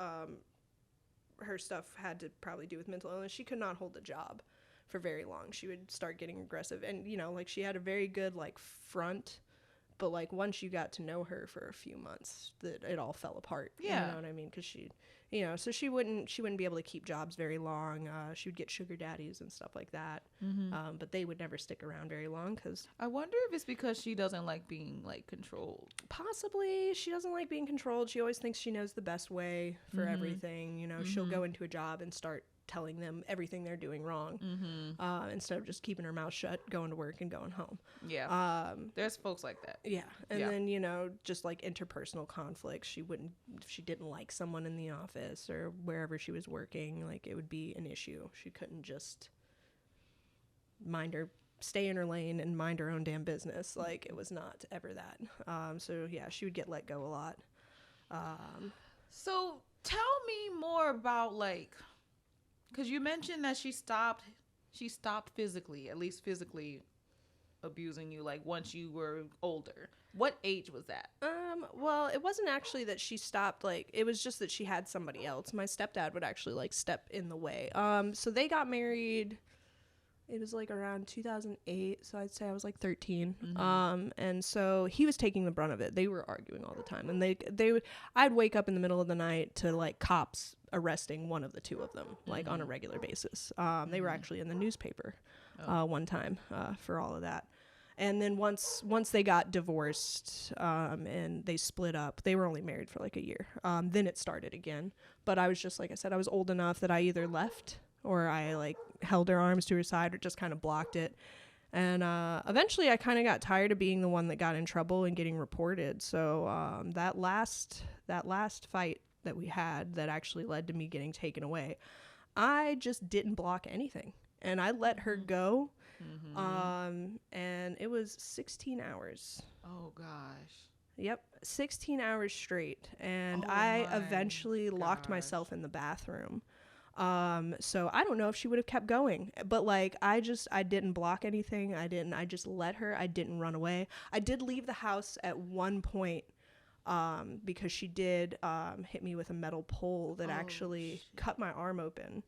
her stuff had to probably do with mental illness. She could not hold a job for very long. She would start getting aggressive, and you know, like, she had a very good like front, but like, once you got to know her for a few months, that it all fell apart. You know what I mean? Because she, you know, so she wouldn't be able to keep jobs very long. She would get sugar daddies and stuff like that. But they would never stick around very long. Because I wonder if it's because she doesn't like being like controlled. Possibly. She doesn't like being controlled. She always thinks she knows the best way for everything. You know, she'll go into a job and start telling them everything they're doing wrong, instead of just keeping her mouth shut, going to work and going home. There's folks like that. And then, you know, just like interpersonal conflicts. If she didn't like someone in the office or wherever she was working, like, it would be an issue. She couldn't just stay in her lane and mind her own damn business. Like, it was not ever that. So yeah, she would get let go a lot. So tell me more about, like, because you mentioned that she stopped physically, at least physically abusing you, like, once you were older. What age was that? Well, it wasn't actually that she stopped, like, it was just that she had somebody else. My stepdad would actually, like, step in the way. So they got married, it was, like, around 2008, so I'd say I was, like, 13. And so he was taking the brunt of it. They were arguing all the time, and I'd wake up in the middle of the night to, like, cops arresting one of the two of them, like, on a regular basis. They were actually in the newspaper one time for all of that. And then once they got divorced and they split up, they were only married for like a year. Then it started again. But I was just, like I said, I was old enough that I either left or I like held her arms to her side or just kind of blocked it. And eventually I kind of got tired of being the one that got in trouble and getting reported. So that last fight that we had that actually led to me getting taken away, I just didn't block anything. And I let her go. And it was 16 hours. Oh gosh. Yep, 16 hours straight. And I eventually locked myself in the bathroom. So I don't know if she would have kept going, but like I didn't block anything. I just let her. I didn't run away. I did leave the house at one point because she did hit me with a metal pole that actually cut my arm open.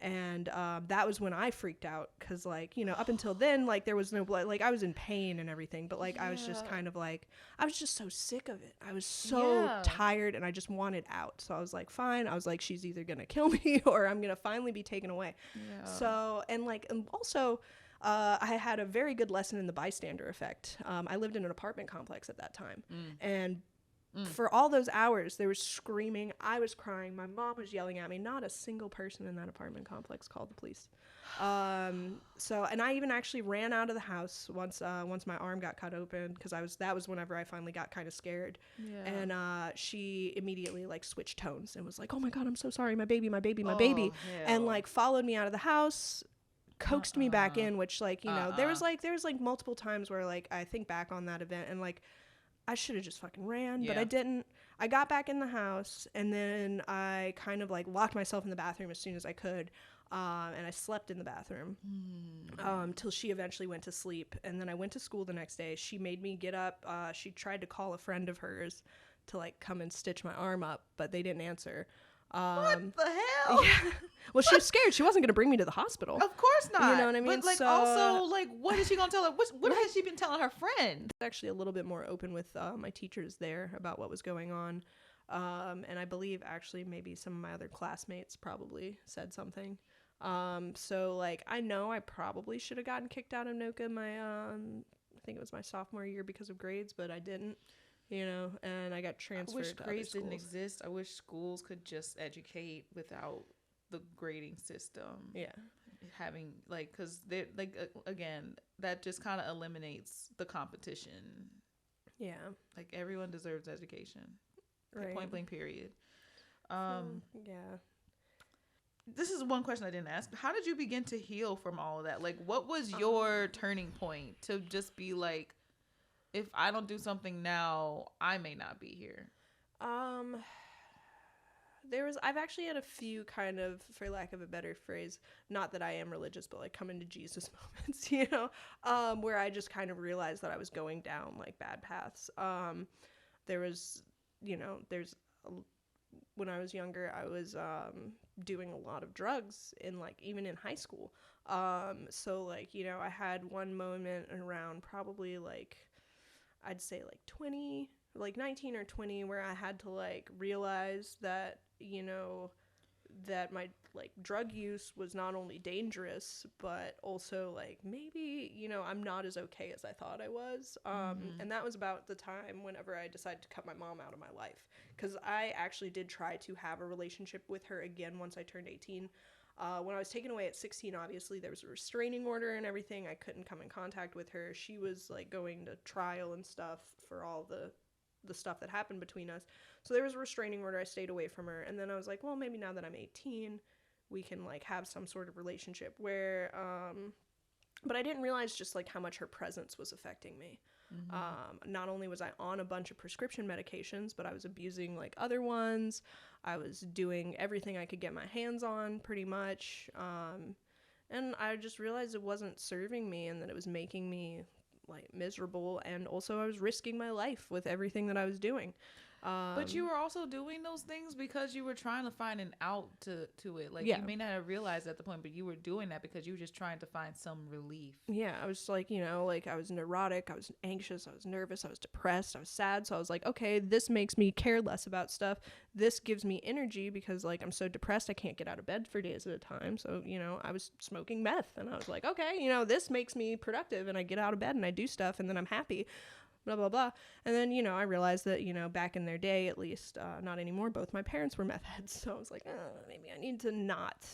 And that was when I freaked out because, like, you know, up until then, like, there was no blood. Like, I was in pain and everything. But, like, I was just kind of, like, I was just so sick of it. I was so tired and I just wanted out. So I was like, fine. I was like, she's either going to kill me or I'm going to finally be taken away. Yeah. So, and, like, and also, I had a very good lesson in the bystander effect. I lived in an apartment complex at that time. And for all those hours, there was screaming. I was crying. My mom was yelling at me. Not a single person in that apartment complex called the police. So, and I even actually ran out of the house once my arm got cut open because that was whenever I finally got kind of scared. Yeah. And she immediately like switched tones and was like, "Oh my God, I'm so sorry, my baby, my baby, my baby," and like followed me out of the house. Coaxed me back in, which like, you know, there was like multiple times where like I think back on that event and like I should have just fucking ran, but I didn't. I got back in the house and then I kind of like locked myself in the bathroom as soon as I could. And I slept in the bathroom till she eventually went to sleep. And then I went to school the next day. She made me get up. She tried to call a friend of hers to like come and stitch my arm up, but they didn't answer. What the hell? Yeah. Well, she was scared. She wasn't going to bring me to the hospital. Of course not. You know what I mean? But like, also, like, what is she going to tell her? What has she been telling her friend? Actually, a little bit more open with my teachers there about what was going on. And I believe actually maybe some of my other classmates probably said something. So like, I know I probably should have gotten kicked out of NOCA I think it was my sophomore year because of grades, but I didn't. You know, and I got transferred. I wish grades didn't exist. I wish schools could just educate without the grading system. Yeah. Having, like, because they're, like, again, that just kind of eliminates the competition. Yeah. Like, everyone deserves education. Right. Point blank, period. Yeah. This is one question I didn't ask. How did you begin to heal from all of that? Like, what was your turning point to just be like, if I don't do something now, I may not be here? I've actually had a few kind of, for lack of a better phrase, not that I am religious, but like come into Jesus moments, you know, where I just kind of realized that I was going down like bad paths. There was, you know, when I was younger, I was doing a lot of drugs even in high school. So like, you know, I had one moment around probably like, I'd say like 20, like 19 or 20, where I had to like realize that, you know, that my like drug use was not only dangerous, but also like maybe, you know, I'm not as okay as I thought I was. And that was about the time whenever I decided to cut my mom out of my life, because I actually did try to have a relationship with her again once I turned 18. When I was taken away at 16, obviously there was a restraining order and everything. I couldn't come in contact with her. She was like going to trial and stuff for all the stuff that happened between us. So there was a restraining order. I stayed away from her. And then I was like, well, maybe now that I'm 18, we can like have some sort of relationship where, but I didn't realize just like how much her presence was affecting me. Not only was I on a bunch of prescription medications, but I was abusing like other ones. I was doing everything I could get my hands on pretty much. And I just realized it wasn't serving me and that it was making me like miserable. And also I was risking my life with everything that I was doing. But you were also doing those things because you were trying to find an out to it. Like, yeah. You may not have realized at the point, but you were doing that because you were just trying to find some relief. Yeah, I was like, like I was neurotic, I was anxious, I was nervous, I was depressed, I was sad. So I was like, okay, this makes me care less about stuff. This gives me energy because like I'm so depressed, I can't get out of bed for days at a time. So, I was smoking meth and I was like, okay, this makes me productive and I get out of bed and I do stuff and then I'm happy. Blah, blah, blah. And then, I realized that, back in their day, at least, not anymore, both my parents were meth heads. So I was like, maybe I need to not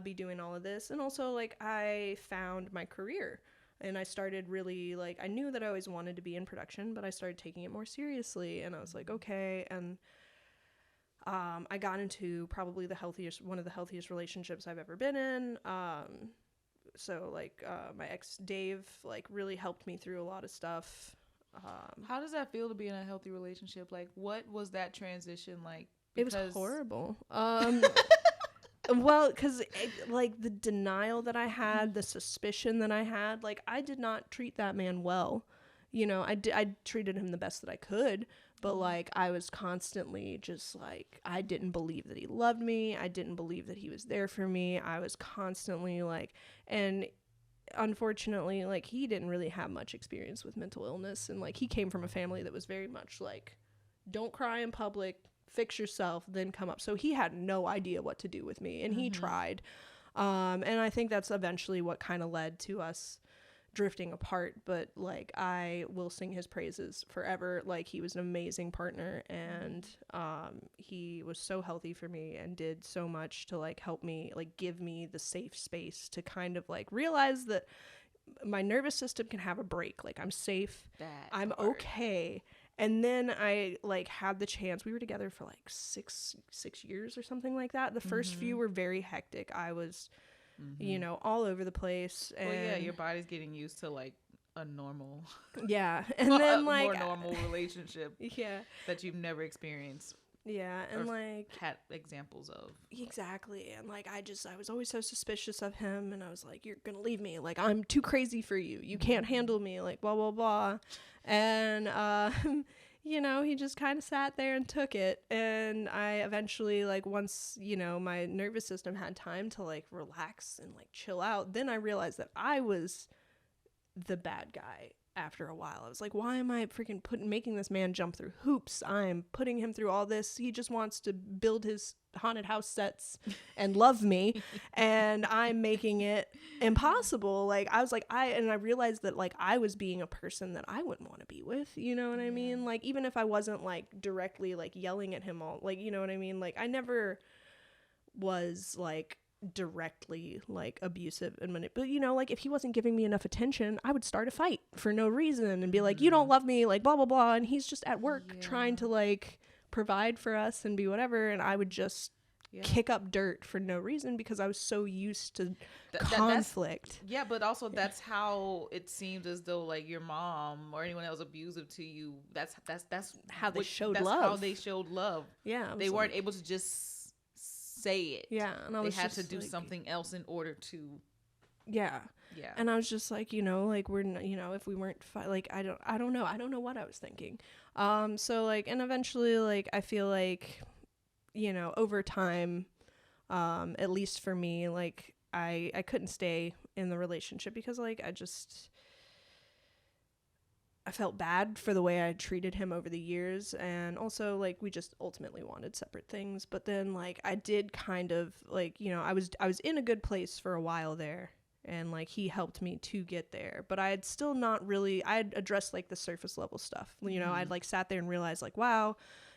be doing all of this. And also, like, I found my career. And I started really, like, I knew that I always wanted to be in production, but I started taking it more seriously. And I was like, okay. And I got into probably one of the healthiest relationships I've ever been in. So, like, my ex, Dave, like, really helped me through a lot of stuff. How does that feel to be in a healthy relationship? Like, what was that transition like? Because it was horrible. Well, because like the denial that I had, the suspicion that I had, like I did not treat that man well. I treated him the best that I could, but like I was constantly just like, I didn't believe that he loved me. I didn't believe that he was there for me. I was constantly like, and unfortunately, like he didn't really have much experience with mental illness, and like he came from a family that was very much like, don't cry in public, fix yourself, then come up. So he had no idea what to do with me, and he tried, and I think that's eventually what kind of led to us drifting apart. But like I will sing his praises forever. Like he was an amazing partner, and he was so healthy for me and did so much to like help me, like give me the safe space to kind of like realize that my nervous system can have a break. Like I'm safe, I'm okay. And then I like had the chance. We were together for like six years or something like that. The first few were very hectic. I was all over the place. And well, yeah, your body's getting used to like a normal, and then like more normal relationship, that you've never experienced. Yeah, and like had examples of. Exactly. And like I was always so suspicious of him, and I was like, you're gonna leave me, like I'm too crazy for you, you can't handle me, like blah blah blah. And he just kind of sat there and took it. And I eventually, like once my nervous system had time to like relax and like chill out, then I realized that I was the bad guy. After a while, I was like, why am I freaking making this man jump through hoops? I'm putting him through all this. He just wants to build his haunted house sets and love me, and I'm making it impossible. Like I was like, I realized that like I was being a person that I wouldn't want to be with, you know what I mean? Like even if I wasn't like directly like yelling at him all, like, you know what I mean? Like I never was like directly like abusive and but like if he wasn't giving me enough attention, I would start a fight for no reason and be like, you don't love me, like blah blah blah, and he's just at work trying to like provide for us and be whatever, and I would just kick up dirt for no reason because I was so used to conflict. But also that's how it seems as though like your mom or anyone else abusive to you, that's how they showed love. That's how they showed love. They weren't able to just say it. And I was they had just to do like, something else in order to. And I was just like, like we're if we weren't like I don't know what I was thinking. So like, and eventually like I feel like over time, at least for me, like I couldn't stay in the relationship because like I felt bad for the way I treated him over the years, and also like we just ultimately wanted separate things. But then like I did kind of like, I was in a good place for a while there, and like he helped me to get there, but I had still not really, I had addressed like the surface level stuff. I'd like sat there and realized like, wow,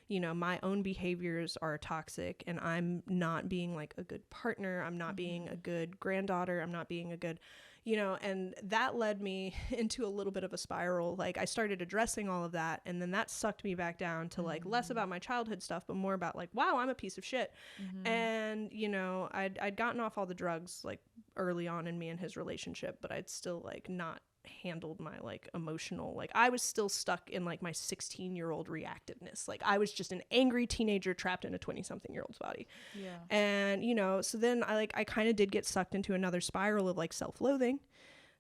my own behaviors are toxic, and I'm not being like a good partner. I'm not being a good granddaughter. I'm not being a good, and that led me into a little bit of a spiral. Like I started addressing all of that, and then that sucked me back down to like less about my childhood stuff, but more about like, wow, I'm a piece of shit. And, I'd gotten off all the drugs like early on in me and his relationship, but I'd still like not handled my like emotional, like I was still stuck in like my 16-year-old reactiveness. Like I was just an angry teenager trapped in a 20-something-year-old's body. Yeah. And you know, so then I kind of did get sucked into another spiral of like self-loathing.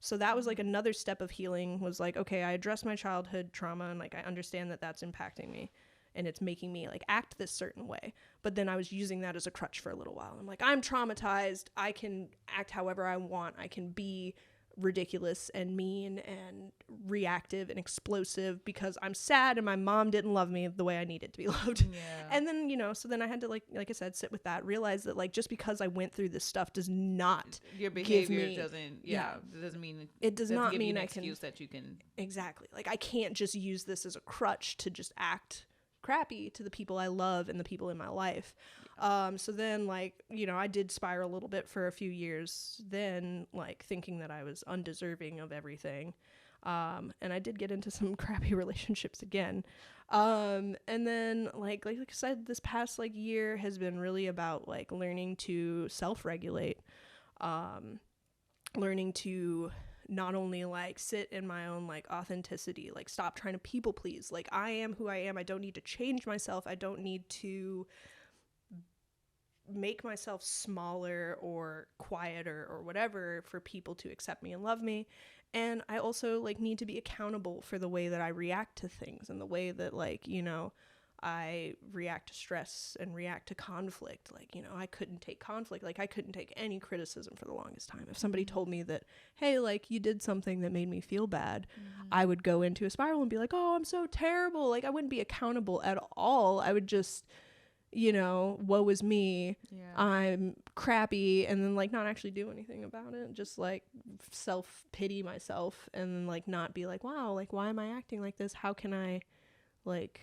So that was like another step of healing, was like, okay, I addressed my childhood trauma and like I understand that that's impacting me and it's making me like act this certain way. But then I was using that as a crutch for a little while. I'm like, I'm traumatized, I can act however I want, I can be ridiculous and mean and reactive and explosive because I'm sad and my mom didn't love me the way I needed to be loved. Yeah. And then, you know, so then I had to like I said, sit with that, realize that like just because I went through this stuff does not your behavior give me, doesn't it doesn't mean it does not give mean you an I excuse can that you can exactly, like I can't just use this as a crutch to just act crappy to the people I love and the people in my life. So then like, you know, I did spiral a little bit for a few years then, like thinking that I was undeserving of everything. And I did get into some crappy relationships again. And then like I said, this past like year has been really about like learning to self-regulate, learning to not only like sit in my own like authenticity, like stop trying to people please. Like I am who I am. I don't need to change myself. I don't need to make myself smaller or quieter or whatever for people to accept me and love me. And I also like need to be accountable for the way that I react to things and the way that like, you know, I react to stress and react to conflict. Like, you know, I couldn't take conflict. Like I couldn't take any criticism for the longest time. If somebody told me that, hey, like you did something that made me feel bad, I would go into a spiral and be like, oh, I'm so terrible. Like I wouldn't be accountable at all. I would just, you know, woe is me. Yeah. I'm crappy. And then like not actually do anything about it. Just like self-pity myself and then like not be like, wow, like why am I acting like this? How can I like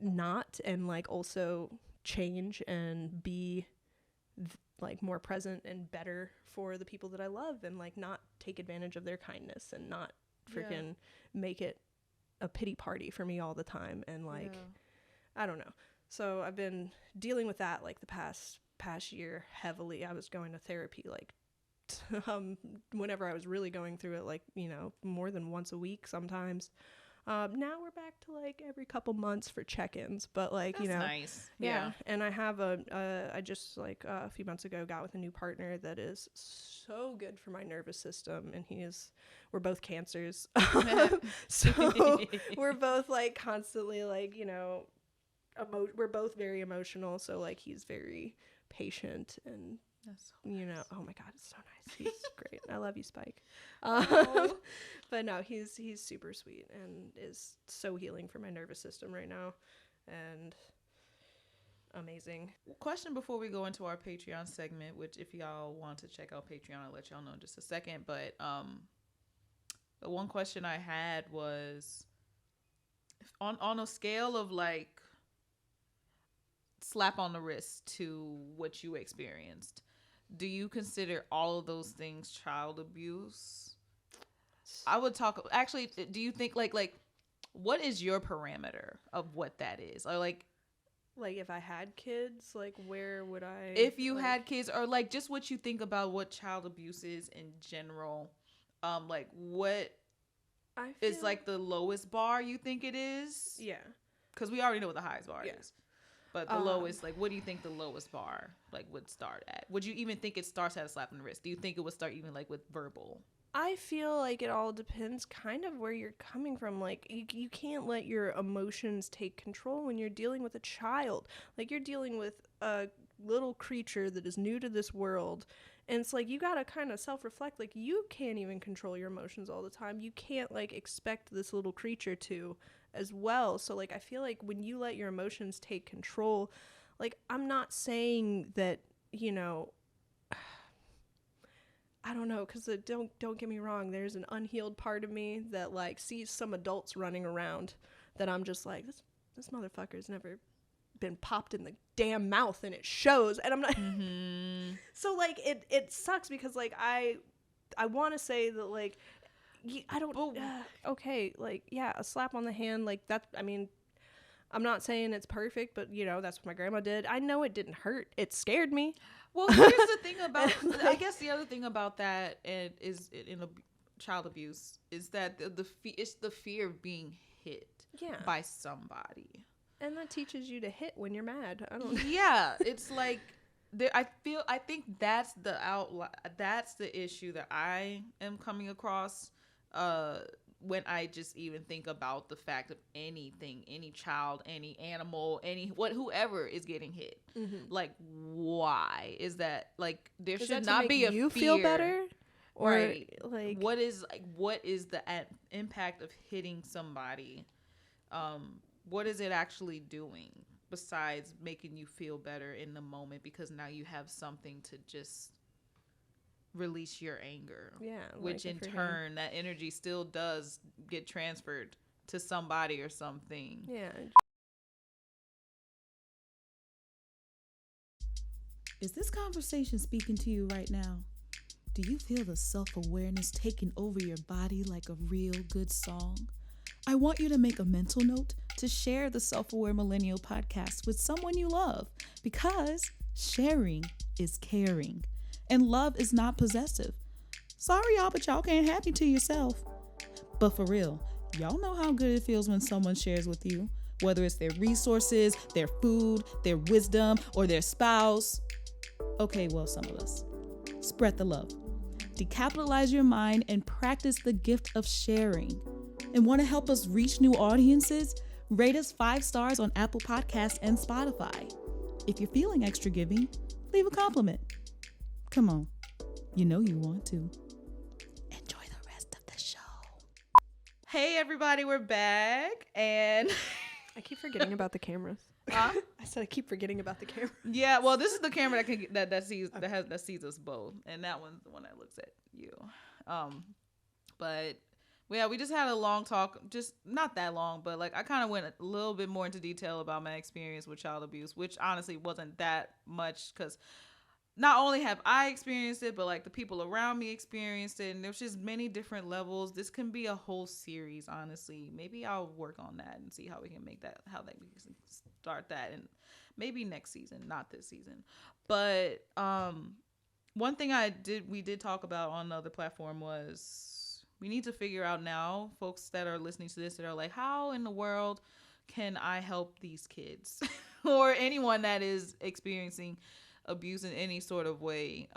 not and like also change and be like more present and better for the people that I love and like not take advantage of their kindness and not freaking make it a pity party for me all the time. And like I don't know. So I've been dealing with that like the past year heavily. I was going to therapy like whenever I was really going through it, like, you know, more than once a week sometimes. Now we're back to like every couple months for check-ins, but like, that's, you know, nice. Yeah. And I have I just like a few months ago got with a new partner that is so good for my nervous system. And we're both cancers. So we're both like constantly like, you know, we're both very emotional. So like he's very patient and that's so you know, oh my God, it's so nice. He's great. I love you, Spike. But no, he's super sweet and is so healing for my nervous system right now and amazing. Question before we go into our Patreon segment, which if y'all want to check out Patreon, I'll let y'all know in just a second. But the one question I had was on a scale of like slap on the wrist to what you experienced, do you consider all of those things child abuse? I would talk actually, do you think like what is your parameter of what that is? Or like if I had kids, like where would I, if you had kids, or like just what you think about what child abuse is in general? Like what is like the lowest bar you think it is? Yeah, because we already know what the highest bar is. But the lowest, like, what do you think the lowest bar, like, would start at? Would you even think it starts at a slap on the wrist? Do you think it would start even, like, with verbal? I feel like it all depends kind of where you're coming from. Like, you can't let your emotions take control when you're dealing with a child. Like, you're dealing with a little creature that is new to this world. And it's like, you got to kind of self-reflect. Like, you can't even control your emotions all the time. You can't, like, expect this little creature to as well. So like I feel like when you let your emotions take control, like I'm not saying that, you know, I don't know, because don't get me wrong, there's an unhealed part of me that like sees some adults running around that I'm just like, this motherfucker's never been popped in the damn mouth and it shows. And I'm not so like it sucks because like I want to say that like I don't okay, like yeah, a slap on the hand, like that. I mean, I'm not saying it's perfect, but you know, that's what my grandma did. I know it didn't hurt. It scared me. Well, here's the thing about I guess the other thing about that is in a child abuse is that it's the fear of being hit by somebody. And that teaches you to hit when you're mad. I don't know. Yeah, it's like I think that's the issue that I am coming across when I just even think about the fact of anything, any child, any animal, whoever is getting hit. Mm-hmm. Like, why is that? Like, there should not be a you fear. Feel better, or right? Like, what is the impact of hitting somebody? What is it actually doing besides making you feel better in the moment, because now you have something to just release your anger. Yeah. Which in turn, that energy still does get transferred to somebody or something. Yeah. Is this conversation speaking to you right now? Do you feel the self-awareness taking over your body like a real good song? I want you to make a mental note to share the Self-Aware Millennial podcast with someone you love, because sharing is caring and love is not possessive. Sorry, y'all, but y'all can't have it to yourself. But for real, y'all know how good it feels when someone shares with you, whether it's their resources, their food, their wisdom, or their spouse. Okay, well, some of us. Spread the love. Decapitalize your mind and practice the gift of sharing. And want to help us reach new audiences? Rate us 5 stars on Apple Podcasts and Spotify. If you're feeling extra giving, leave a compliment. Come on, you know you want to. Enjoy the rest of the show. Hey everybody, we're back, and I keep forgetting about the cameras. Huh? I said I keep forgetting about the camera. Yeah, well, this is the camera that sees us both, and that one's the one that looks at you. But yeah, we just had a long talk, just not that long, but like I kind of went a little bit more into detail about my experience with child abuse, which honestly wasn't that much, because not only have I experienced it, but like the people around me experienced it, and there's just many different levels. This can be a whole series, honestly. Maybe I'll work on that and see how we can make that, we can start that, and maybe next season, not this season. But one thing we did talk about on the other platform was we need to figure out now, folks that are listening to this, that are like, how in the world can I help these kids or anyone that is experiencing abuse in any sort of way?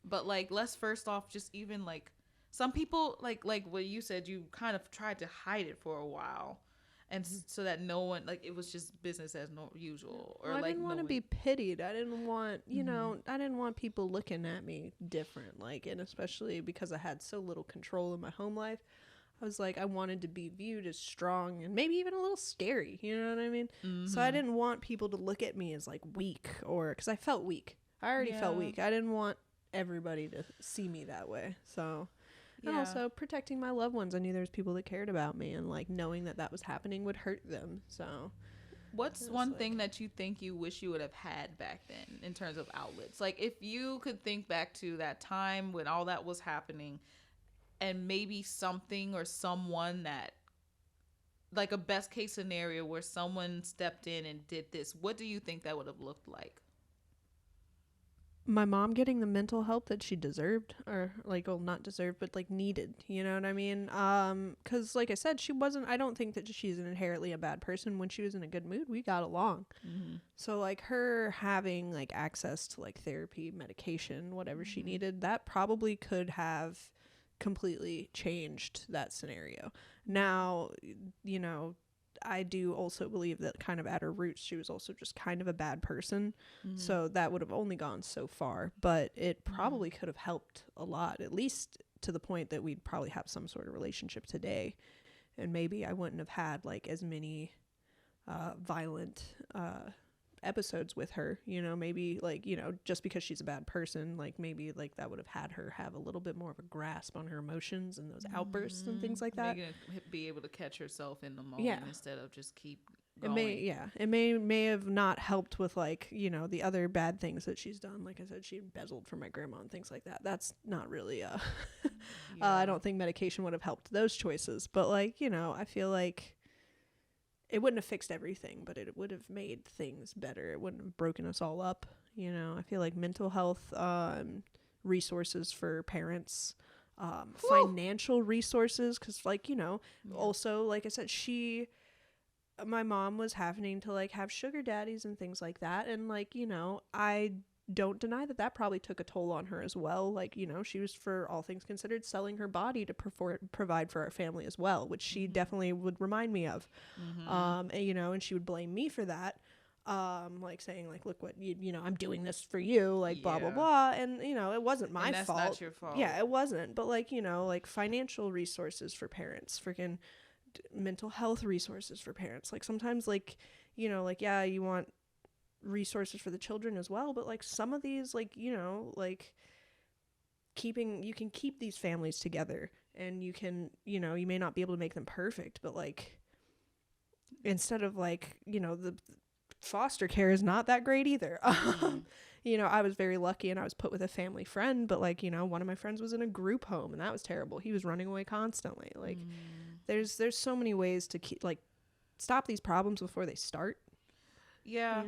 But like, let's first off just even like some people, like what you said, you kind of tried to hide it for a while, and so that no one, like, it was just business as usual. Or I like, didn't want to be pitied. I didn't want, I didn't want people looking at me different, like, and especially because I had so little control in my home life. I was like, I wanted to be viewed as strong and maybe even a little scary, you know what I mean? Mm-hmm. So I didn't want people to look at me as like weak, or because I felt weak. I already felt weak. I didn't want everybody to see me that way. So, and also protecting my loved ones. I knew there was people that cared about me, and like knowing that was happening would hurt them. So what's one thing that you think you wish you would have had back then in terms of outlets? Like, if you could think back to that time when all that was happening, and maybe something or someone that, like a best case scenario where someone stepped in and did this, what do you think that would have looked like? My mom getting the mental help that she deserved, or like, well, not deserved, but like needed, you know what I mean? Because like I said, I don't think that she's inherently a bad person. When she was in a good mood, we got along. Mm-hmm. So like her having like access to like therapy, medication, whatever she needed, that probably could have completely changed that scenario. Now, you know, I do also believe that kind of at her roots, she was also just kind of a bad person. Mm-hmm. So that would have only gone so far, but it probably could have helped a lot, at least to the point that we'd probably have some sort of relationship today. And maybe I wouldn't have had like as many violent episodes with her, you know, maybe like, you know, just because she's a bad person, like maybe like that would have had her have a little bit more of a grasp on her emotions and those outbursts and things like that. Be able to catch herself in the moment instead of just keep going. It may have not helped with like, you know, the other bad things that she's done. Like I said, she embezzled from my grandma and things like that. That's not really I don't think medication would have helped those choices, but like, you know, I feel like it wouldn't have fixed everything, but it would have made things better. It wouldn't have broken us all up. You know, I feel like mental health, resources for parents, financial resources. Cause like, also, like I said, my mom was having to like have sugar daddies and things like that. And like, I don't deny that probably took a toll on her as well. Like, she was, for all things considered, selling her body to provide for our family as well, which she definitely would remind me of. And, and she would blame me for that. Like saying like, look what I'm doing this for you, like blah, blah, blah. And, it wasn't my fault. That's not your fault. Yeah, it wasn't. But like, like financial resources for parents, freaking mental health resources for parents. Like sometimes like, like, yeah, you want resources for the children as well, but like some of these, like, like you can keep these families together, and you can, you may not be able to make them perfect, but like instead of like, the foster care is not that great either. I was very lucky and I was put with a family friend, but like, one of my friends was in a group home and that was terrible. He was running away constantly. Like there's so many ways to stop these problems before they start. Yeah.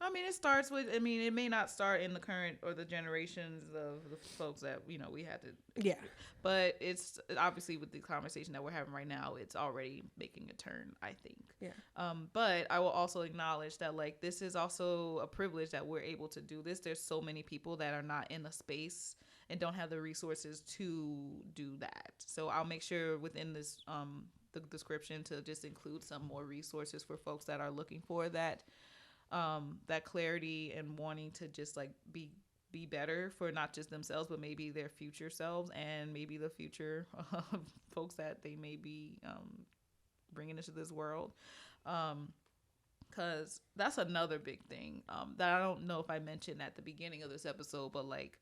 I mean, it starts with, it may not start in the current or the generations of the folks that, we had to. Yeah. But it's obviously with the conversation that we're having right now, it's already making a turn, I think. Yeah. But I will also acknowledge that, like, this is also a privilege that we're able to do this. There's so many people that are not in the space and don't have the resources to do that. So I'll make sure within this, the description to just include some more resources for folks that are looking for that. That clarity and wanting to just like be better for not just themselves, but maybe their future selves and maybe the future folks that they may be bringing into this world. Because that's another big thing that I don't know if I mentioned at the beginning of this episode, but like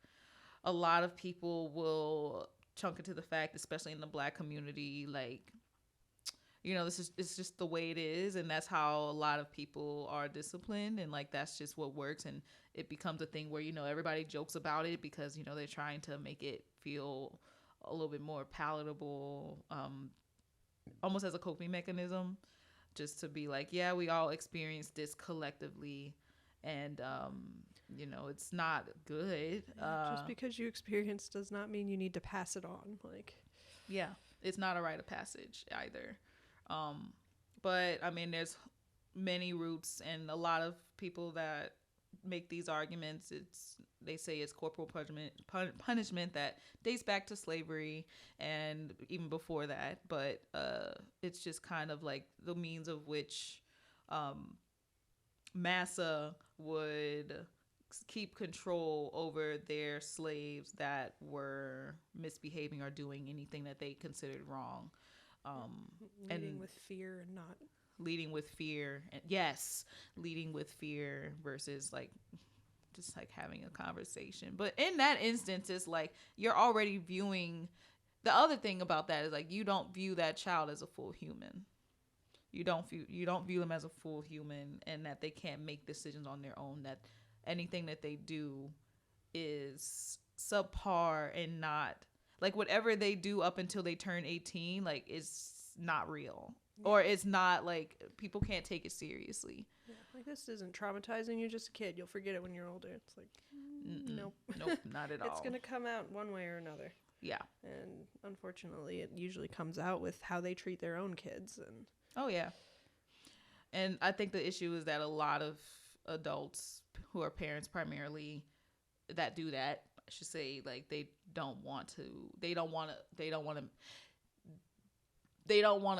a lot of people will chunk into the fact, especially in the Black community, like, it's just the way it is, and that's how a lot of people are disciplined, and like that's just what works, and it becomes a thing where everybody jokes about it because they're trying to make it feel a little bit more palatable, almost as a coping mechanism, just to be like, yeah, we all experience this collectively, and it's not good. Just because you experience does not mean you need to pass it on. Like, yeah, it's not a rite of passage either. But I mean, there's many roots, and a lot of people that make these arguments, they say it's corporal punishment that dates back to slavery and even before that. But it's just kind of like the means of which massa would keep control over their slaves that were misbehaving or doing anything that they considered wrong. Leading with fear and not leading with fear, and yes, leading with fear versus like just like having a conversation. But in that instance, it's like you're already viewing. The other thing about that is like you don't view that child as a full human. You don't view them as a full human, and that they can't make decisions on their own. That anything that they do is subpar and not. Like, whatever they do up until they turn 18, like, it's not real. Yeah. Or it's not, like, people can't take it seriously. Yeah, like, this isn't traumatizing. You're just a kid. You'll forget it when you're older. It's like, nope. Nope, not at all. It's going to come out one way or another. Yeah. And, unfortunately, it usually comes out with how they treat their own kids. And oh, yeah. And I think the issue is that a lot of adults who are parents primarily that do that, I should say, like, they don't want to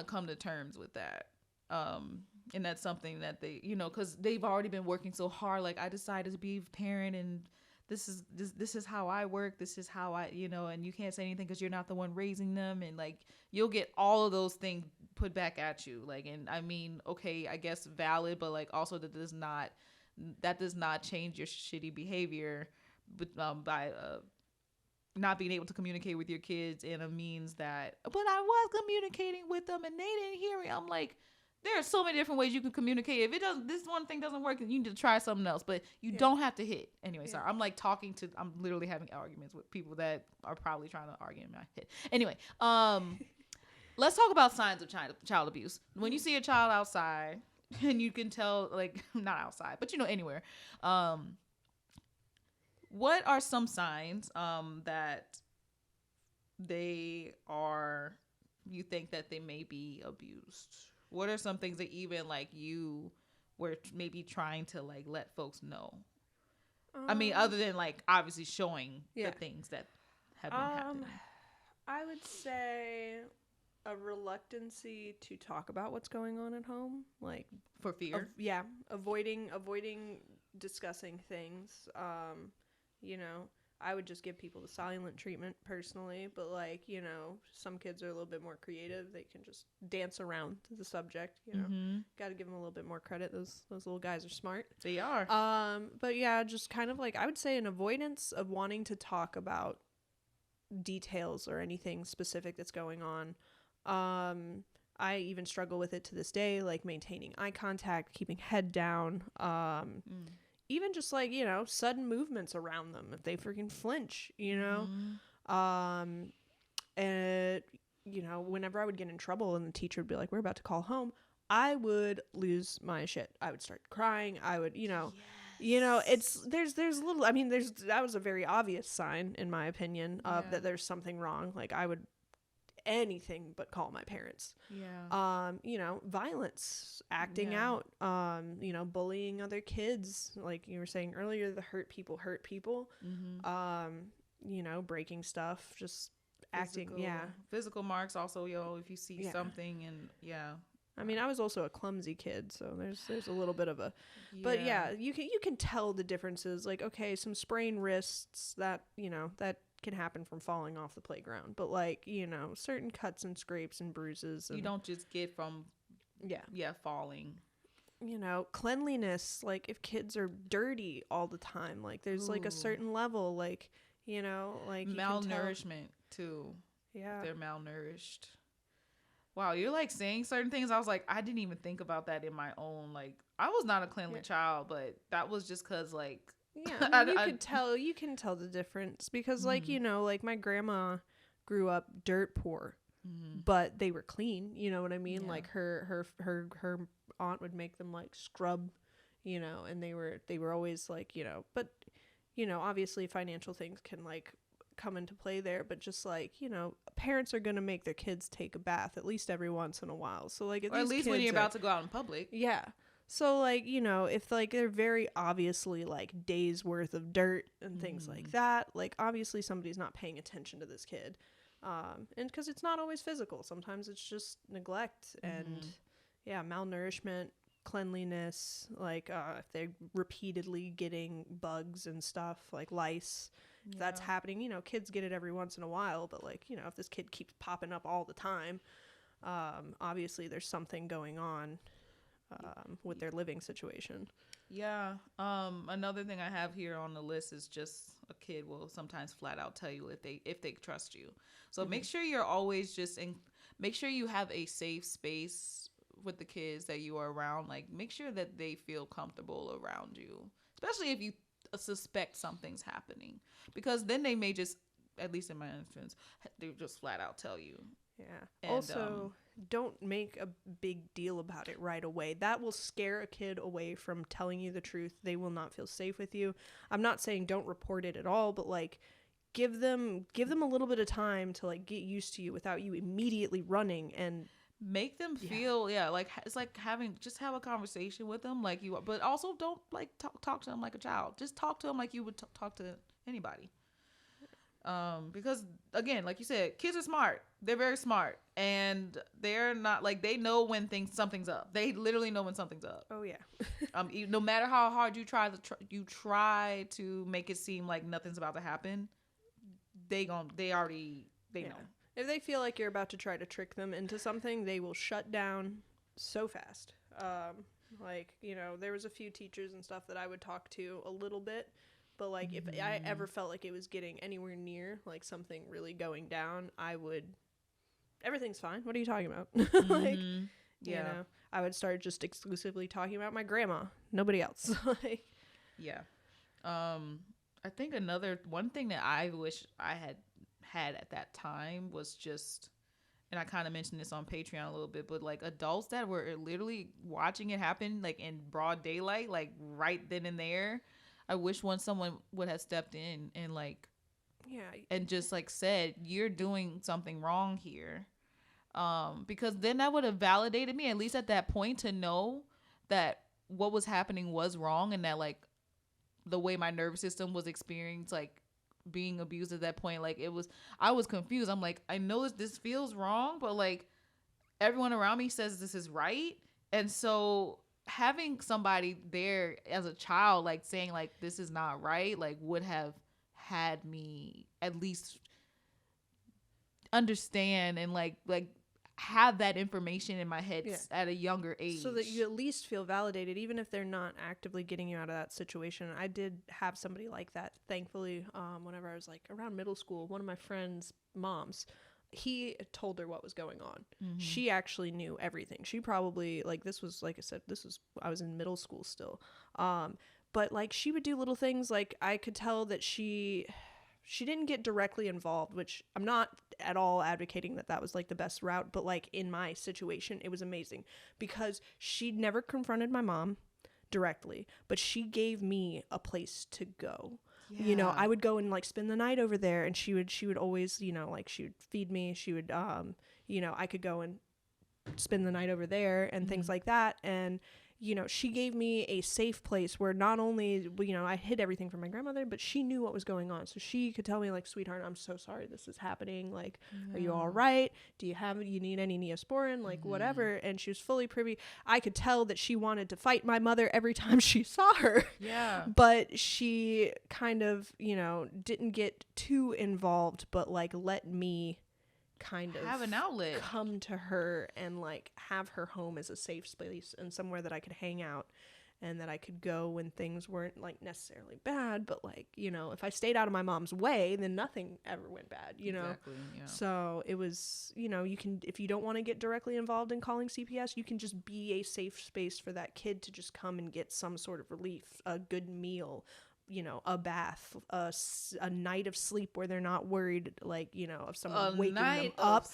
come to terms with that. And that's something that they, because they've already been working so hard. Like, I decided to be a parent, and this is how I work. This is how I, and you can't say anything because you're not the one raising them. And like, you'll get all of those things put back at you. Like, and I mean, okay, I guess valid, but like also that does not change your shitty behavior. But by not being able to communicate with your kids in a means that, but I was communicating with them and they didn't hear me. I'm like, there are so many different ways you can communicate. If it doesn't, this one thing doesn't work, then you need to try something else. But you don't have to hit. Anyway, sorry. I'm like I'm literally having arguments with people that are probably trying to argue in my head. Anyway, let's talk about signs of child abuse. When you see a child outside and you can tell, like, not outside, but anywhere, what are some signs that you think that they may be abused? What are some things that even like you were maybe trying to like let folks know? I mean, other than like obviously showing the things that have been happening. I would say a reluctancy to talk about what's going on at home, like for fear. Avoiding discussing things. You know, I would just give people the silent treatment personally, but like, you know, some kids are a little bit more creative. They can just dance around the subject, you know. Got to give them a little bit more credit. Those little guys are smart. They are. But yeah, just kind of like, I would say an avoidance of wanting to talk about details or anything specific that's going on. I even struggle with it to this day, like maintaining eye contact, keeping head down, even just like, you know, sudden movements around them if they freaking flinch, you know. And you know, whenever I would get in trouble and the teacher would be like, we're about to call home, I would lose my shit. I would start crying. I would, you know, there's little, I mean, that was a very obvious sign in my opinion of that there's something wrong. Like I would anything but call my parents. You know, violence, acting out, you know, bullying other kids, like you were saying earlier, the hurt people, you know, breaking stuff, just physical marks also, if you see something. And I mean, I was also a clumsy kid, so there's a little bit of a but you can tell the differences, like, okay, some sprained wrists, that, you know, that can happen from falling off the playground, but like, you know, certain cuts and scrapes and bruises, and you don't just get from falling. You know, cleanliness, like if kids are dirty all the time, like there's like a certain level, like, you know, like malnourishment too. They're malnourished. Wow, you're like saying certain things. I was like, I didn't even think about that in my own, like, I was not a cleanly child, but that was just because like I mean, you can tell the difference because like, you know, like my grandma grew up dirt poor, but they were clean, you know what I mean? Like her aunt would make them like scrub, you know, and they were always like, you know, but you know, obviously financial things can like come into play there, but just like, you know, parents are gonna make their kids take a bath at least every once in a while, so like at least when you're about to go out in public. So, like, you know, if, like, they're very obviously, like, days worth of dirt and things like that, like, obviously somebody's not paying attention to this kid. And because it's not always physical. Sometimes it's just neglect and, malnourishment, cleanliness, like, if they're repeatedly getting bugs and stuff, like lice, if that's happening. You know, kids get it every once in a while, but, like, you know, if this kid keeps popping up all the time, obviously there's something going on with their living situation. Another thing I have here on the list is just a kid will sometimes flat out tell you if they trust you. So make sure you're always make sure you have a safe space with the kids that you are around. Like, make sure that they feel comfortable around you, especially if you suspect something's happening, because then they may just, at least in my instance, they just flat out tell you. And, also, don't make a big deal about it right away. That will scare a kid away from telling you the truth. They will not feel safe with you. I'm not saying don't report it at all, but like give them a little bit of time to like get used to you without you immediately running, and make them feel like it's like have a conversation with them like you, but also don't like talk to them like a child. Just talk to them like you would talk to anybody. Because again, like you said, kids are smart. They're very smart, and they're not like, they know when something's up. They literally know when something's up. Oh yeah. No matter how hard you try to make it seem like nothing's about to happen, they know. If they feel like you're about to try to trick them into something, they will shut down so fast. Like, you know, there was a few teachers and stuff that I would talk to a little bit. But, like, if I ever felt like it was getting anywhere near, like, something really going down, I would, everything's fine. What are you talking about? Like, you know, I would start just exclusively talking about my grandma. Nobody else. Like, I think one thing that I wish I had at that time was just, and I kind of mentioned this on Patreon a little bit, but, like, adults that were literally watching it happen, like, in broad daylight, like, right then and there. I wish someone would have stepped in and like Yeah. and just like said, you're doing something wrong here. Because then that would have validated me, at least at that point, to know that what was happening was wrong, and that like the way my nervous system was experienced, like being abused at that point, like I was confused. I'm like, I know this feels wrong, but like everyone around me says this is right. And so having somebody there as a child, like saying like this is not right, like would have had me at least understand and like have that information in my head at a younger age, so that you at least feel validated, even if they're not actively getting you out of that situation. I did have somebody like that, thankfully. Whenever I was like around middle school, one of my friends' moms, he told her what was going on. Mm-hmm. She actually knew everything. She probably, like, this was, like I said, I was in middle school still. But like she would do little things, like I could tell that she didn't get directly involved, which I'm not at all advocating that was like the best route, but like in my situation, it was amazing because she never confronted my mom directly, but she gave me a place to go. Yeah. You know, I would go and like spend the night over there, and she would always, you know, like she would feed me. She would, you know, I could go and spend the night over there and things like that. And you know, she gave me a safe place where not only, you know, I hid everything from my grandmother, but she knew what was going on. So she could tell me like, sweetheart, I'm so sorry this is happening. Like, are you all right? Do you need any Neosporin? Like, whatever. And she was fully privy. I could tell that she wanted to fight my mother every time she saw her. Yeah. But she kind of, you know, didn't get too involved, but like let me kind of have an outlet, come to her and like have her home as a safe space and somewhere that I could hang out and that I could go when things weren't like necessarily bad, but like, you know, if I stayed out of my mom's way, then nothing ever went bad, you know? Exactly, yeah. So it was, you know, you can, if you don't want to get directly involved in calling CPS, you can just be a safe space for that kid to just come and get some sort of relief, a good meal, you know, a bath, a night of sleep where they're not worried, like, you know, of someone waking them up.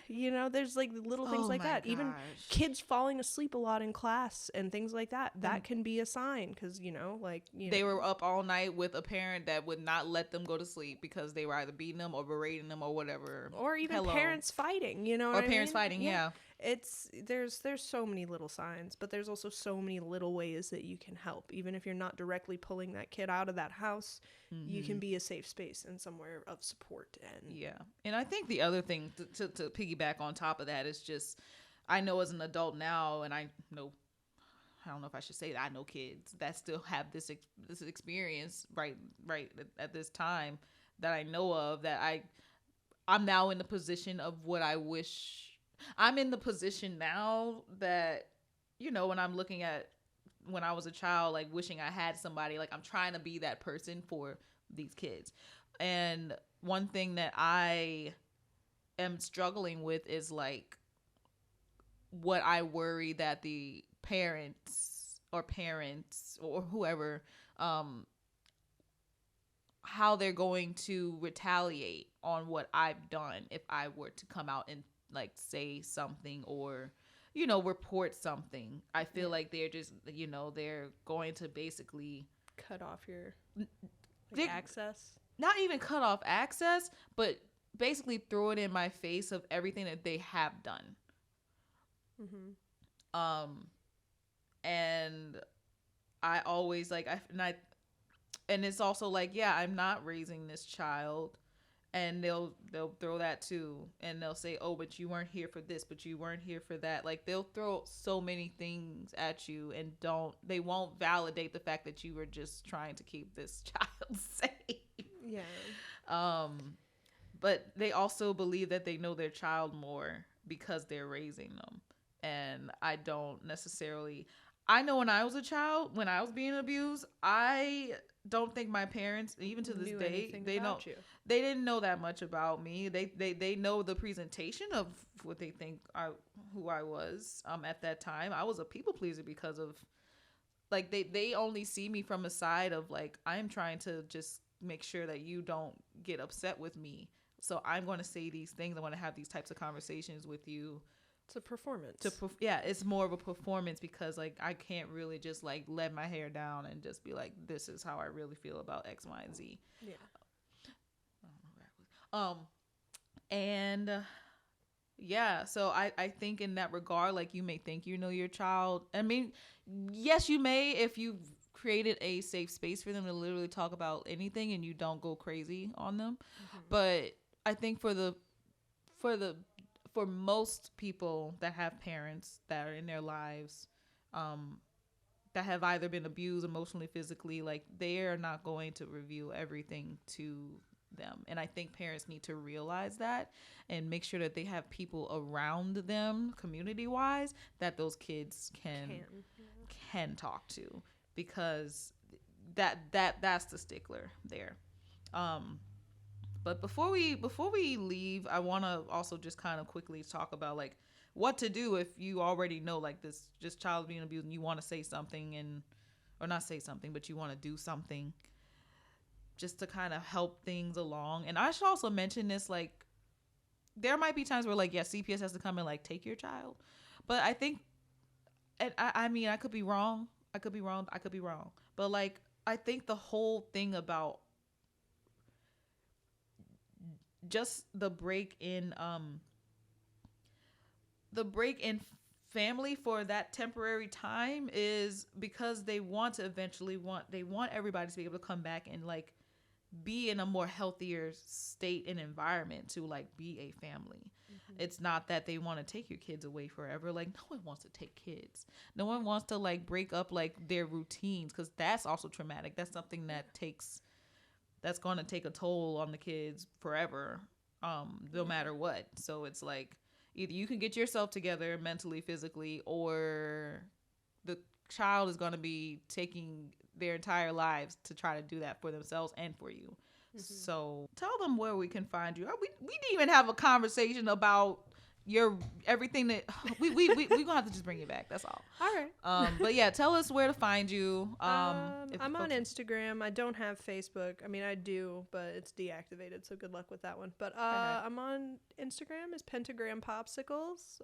You know, there's like little things like that. Gosh. Even kids falling asleep a lot in class and things like that. That can be a sign because, you know, like, they were up all night with a parent that would not let them go to sleep because they were either beating them or berating them or whatever. Or even parents fighting, you know, or parents fighting, yeah. It's there's so many little signs, but there's also so many little ways that you can help. Even if you're not directly pulling that kid out of that house, you can be a safe space and somewhere of support. And and I think the other thing to piggyback on top of that is just, I know as an adult now, and I don't know if I should say that, I know kids that still have this experience right at this time that I know of, that I'm now in the position of what I wish. I'm in the position now that, you know, when I'm looking at when I was a child, like wishing I had somebody, like I'm trying to be that person for these kids. And one thing that I am struggling with is like what I worry that the parents or whoever, how they're going to retaliate on what I've done if I were to come out and like say something or, you know, report something. I feel like they're just, you know, they're going to basically cut off your access. Not even cut off access, but basically throw it in my face of everything that they have done. And I always like, and it's also like, yeah, I'm not raising this child. And they'll throw that too, and they'll say, oh, but you weren't here for this, but you weren't here for that. Like they'll throw so many things at you, and they won't validate the fact that you were just trying to keep this child safe. Yeah. But they also believe that they know their child more because they're raising them, and I don't necessarily. I know when I was a child, when I was being abused, I don't think my parents, even to this day, they didn't know that much about me. They know the presentation of what they think who I was. At that time, I was a people pleaser because of, like, they only see me from a side of like, I'm trying to just make sure that you don't get upset with me. So I'm going to say these things. I want to have these types of conversations with you It's a performance. It's more of a performance because like I can't really just like let my hair down and just be like, this is how I really feel about X, Y, and Z. Yeah. And yeah, so I think in that regard, like you may think you know your child. I mean, yes, you may if you've created a safe space for them to literally talk about anything and you don't go crazy on them. But I think for most people that have parents that are in their lives that have either been abused emotionally, physically, like they are not going to reveal everything to them. And I think parents need to realize that and make sure that they have people around them community wise that those kids can talk to, because that's the stickler there. But before we leave, I want to also just kind of quickly talk about like what to do if you already know like this just child being abused and you want to say something or not say something, but you want to do something just to kind of help things along. And I should also mention this, like there might be times where like, yeah, CPS has to come and like take your child. But I think, and I mean, I could be wrong. But like, I think the whole thing about just the break in family for that temporary time is because they want everybody to be able to come back and like be in a more healthier state and environment to like be a family. It's not that they want to take your kids away forever. Like no one wants to take kids. No one wants to like break up like their routines, because that's also traumatic. That's something that's going to take a toll on the kids forever, no matter what. So it's like either you can get yourself together mentally, physically, or the child is going to be taking their entire lives to try to do that for themselves and for you. So tell them where we can find you. We didn't even have a conversation about your everything that we gonna have to just bring you back. That's all. All right. But yeah, tell us where to find you. I'm on Instagram. I don't have Facebook. I mean, I do, but it's deactivated. So good luck with that one. But I'm on Instagram as Pentagram Popsicles.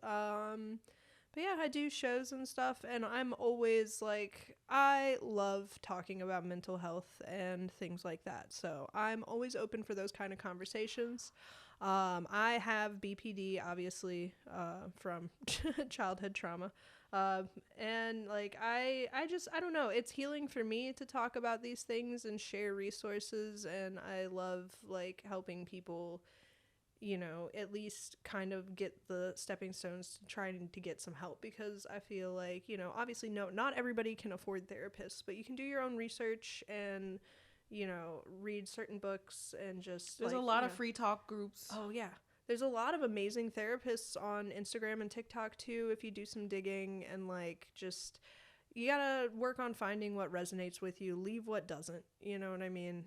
But yeah, I do shows and stuff, and I'm always like, I love talking about mental health and things like that. So I'm always open for those kind of conversations. I have BPD, obviously, from childhood trauma. And like, I don't know, it's healing for me to talk about these things and share resources. And I love like helping people, you know, at least kind of get the stepping stones to trying to get some help, because I feel like, you know, obviously not everybody can afford therapists, but you can do your own research and, you know, read certain books and just there's like, a lot of free talk groups. Oh yeah. There's a lot of amazing therapists on Instagram and TikTok too, if you do some digging, and like just you gotta work on finding what resonates with you, leave what doesn't, you know what I mean?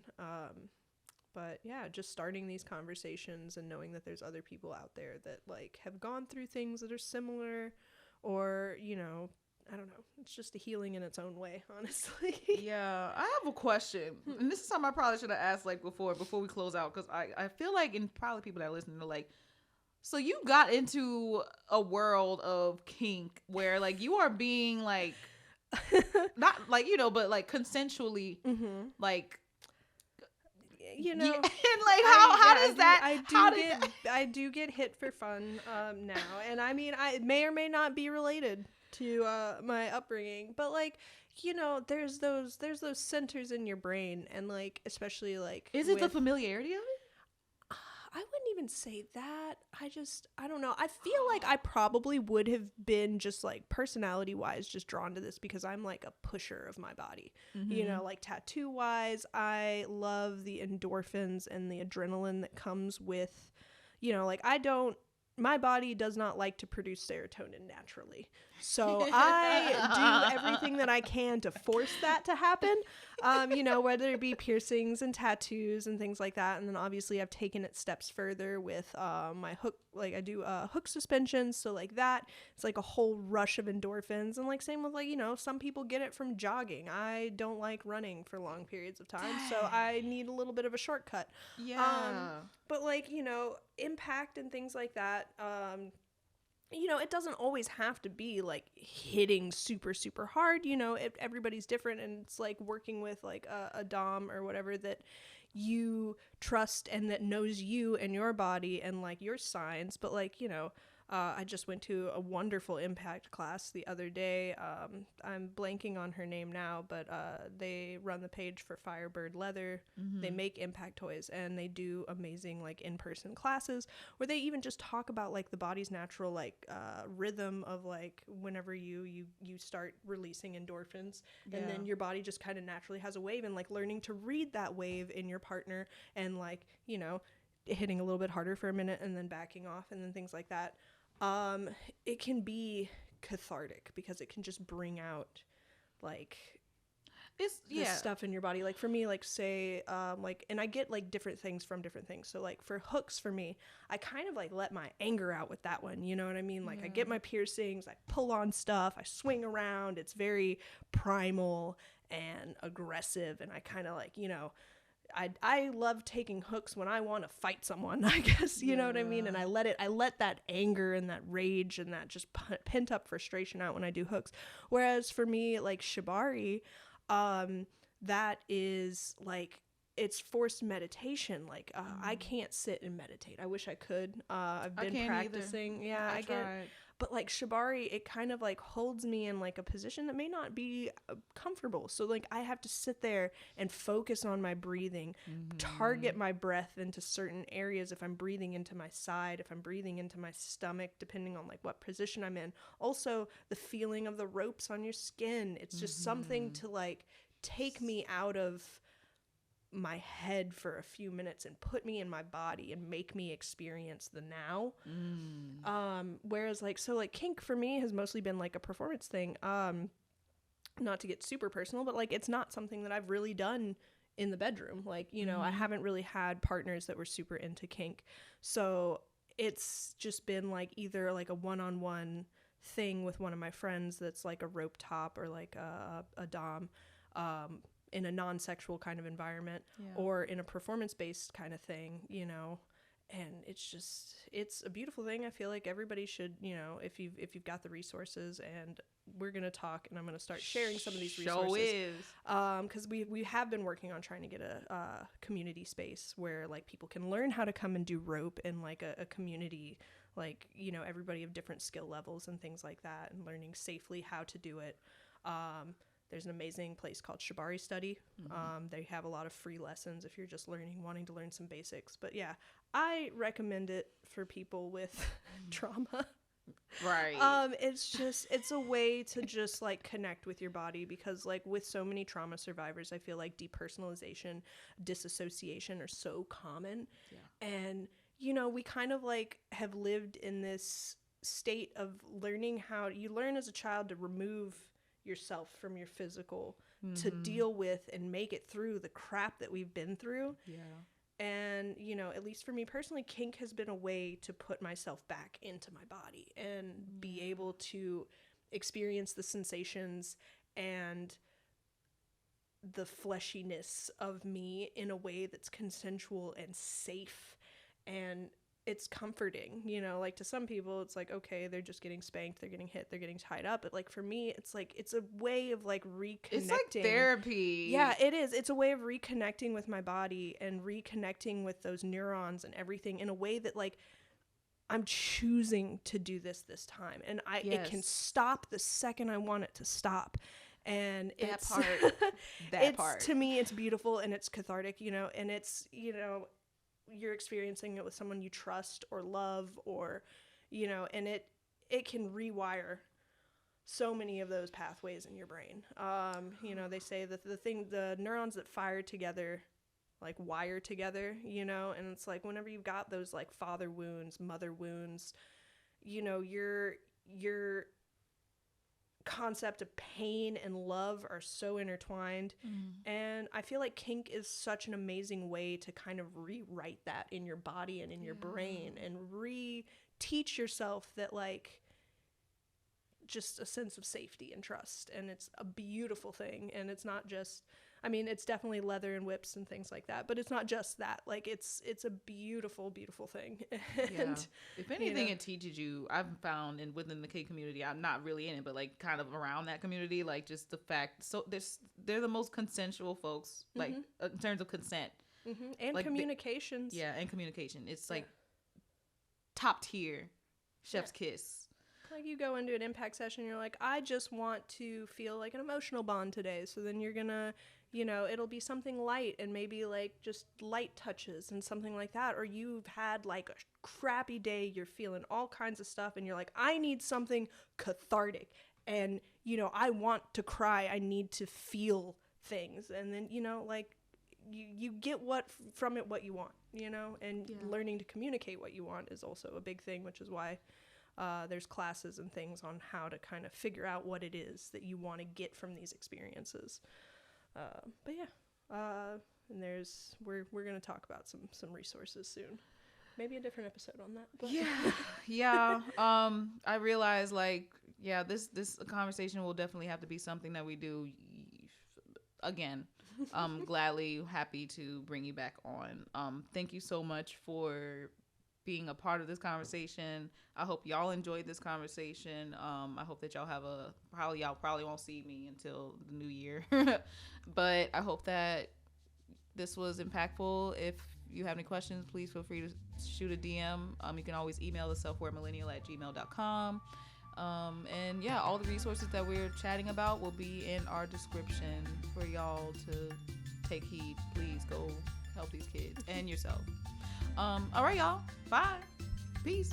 But yeah, just starting these conversations and knowing that there's other people out there that like have gone through things that are similar, or, you know, I don't know. It's just a healing in its own way, honestly. Yeah, I have a question. And this is something I probably should have asked like before we close out, because I feel like, and probably people that are listening are like, so you got into a world of kink where like you are being like, not like, you know, but like consensually, like, you know, and like how does that I do get hit for fun now, and I mean, I may or may not be related to my upbringing, but like, you know, there's those centers in your brain, and like, especially like, is it the familiarity of it? I wouldn't even say that. I don't know. I feel like I probably would have been just like personality wise just drawn to this because I'm like a pusher of my body. You know, like tattoo wise, I love the endorphins and the adrenaline that comes with, you know, like my body does not like to produce serotonin naturally. So I do everything that I can to force that to happen, you know, whether it be piercings and tattoos and things like that. And then obviously I've taken it steps further with my hook, like I do hook suspensions. So like that, it's like a whole rush of endorphins. And like same with like, you know, some people get it from jogging. I don't like running for long periods of time. So I need a little bit of a shortcut. Yeah. But like, you know, impact and things like that, you know, it doesn't always have to be like hitting super, super hard. You know, everybody's different, and it's like working with like a dom or whatever that you trust and that knows you and your body and like your signs. But like, you know, I just went to a wonderful impact class the other day. I'm blanking on her name now, but they run the page for Firebird Leather. Mm-hmm. They make impact toys, and they do amazing like in-person classes where they even just talk about like the body's natural like rhythm of like whenever you start releasing endorphins, and then your body just kind of naturally has a wave, and like learning to read that wave in your partner, and like, you know, hitting a little bit harder for a minute and then backing off and then things like that. It can be cathartic because it can just bring out like this stuff in your body. Like for me, like say, like, and I get like different things from different things. So like for hooks for me, I kind of like let my anger out with that one. You know what I mean? Like I get my piercings, I pull on stuff, I swing around. It's very primal and aggressive. And I kind of like, you know, I love taking hooks when I want to fight someone, I guess, you know what I mean? And I let that anger and that rage and that just pent up frustration out when I do hooks. Whereas for me, like shibari, that is like, it's forced meditation. Like, I can't sit and meditate. I wish I could. I've been practicing. Either. Yeah, I get. But like shibari, it kind of like holds me in like a position that may not be comfortable. So like I have to sit there and focus on my breathing, target my breath into certain areas. If I'm breathing into my side, if I'm breathing into my stomach, depending on like what position I'm in. Also the feeling of the ropes on your skin. It's just something to like take me out of my head for a few minutes and put me in my body and make me experience the now. Whereas like, so like kink for me has mostly been like a performance thing. Not to get super personal, but like, it's not something that I've really done in the bedroom. Like, you know, I haven't really had partners that were super into kink. So it's just been like either like a one-on-one thing with one of my friends that's like a rope top or like a dom, in a non-sexual kind of environment, or in a performance-based kind of thing, you know. And it's a beautiful thing. I feel like everybody should, you know, if you've got the resources, and we're going to talk, and I'm going to start sharing some of these resources. Because we have been working on trying to get a community space where like people can learn how to come and do rope in like a community, like, you know, everybody of different skill levels and things like that, and learning safely how to do it. There's an amazing place called Shibari Study. They have a lot of free lessons if you're just wanting to learn some basics. But yeah, I recommend it for people with trauma. Right. It's a way to just like connect with your body, because like with so many trauma survivors, I feel like depersonalization, disassociation are so common. Yeah. And, you know, we kind of like have lived in this state of learning how you learn as a child to remove yourself from your physical to deal with and make it through the crap that we've been through. Yeah. And, you know, at least for me personally, kink has been a way to put myself back into my body and be able to experience the sensations and the fleshiness of me in a way that's consensual and safe, and it's comforting. You know, like to some people it's like, okay, they're just getting spanked, they're getting hit, they're getting tied up, but like for me it's like it's a way of like reconnecting. It's like therapy. Yeah, it is. It's a way of reconnecting with my body and reconnecting with those neurons and everything in a way that like I'm choosing to do this time, and it can stop the second I want it to stop. And that part to me it's beautiful and it's cathartic, you know, and it's, you know, you're experiencing it with someone you trust or love, or, you know, and it can rewire so many of those pathways in your brain. You know, they say that the neurons that fire together like wire together, you know, and it's like whenever you've got those like father wounds, mother wounds, you know, your concept of pain and love are so intertwined. And I feel like kink is such an amazing way to kind of rewrite that in your body and in your brain, and teach yourself that like just a sense of safety and trust. And it's a beautiful thing, and it's not just I mean, it's definitely leather and whips and things like that, but it's not just that. Like, it's a beautiful, beautiful thing. And, if anything, it teaches you. I've found, and within the K community, I'm not really in it, but like kind of around that community, like just the fact. So they're the most consensual folks, like in terms of consent and like communications. And communication. It's like top tier, chef's kiss. Like, you go into an impact session, you're like, I just want to feel like an emotional bond today. So then you're gonna, it'll be something light and maybe like just light touches and something like that. Or you've had like a crappy day, you're feeling all kinds of stuff, and you're like, I need something cathartic. And, I want to cry. I need to feel things. And then, like, you get from it what you want, and learning to communicate what you want is also a big thing, which is why there's classes and things on how to kind of figure out what it is that you want to get from these experiences. But yeah, and we're going to talk about some resources soon. Maybe a different episode on that. But. Yeah. I realize this conversation will definitely have to be something that we do again. Gladly happy to bring you back on. Thank you so much for being a part of this conversation. I hope y'all enjoyed this conversation. I hope that y'all y'all probably won't see me until the new year. But I hope that this was impactful. If you have any questions, please feel free to shoot a DM. You can always email theselfawaremillennial@gmail.com. And yeah, all the resources that we're chatting about will be in our description for y'all to take heed. Please go help these kids and yourself. All right, y'all. Bye. Peace.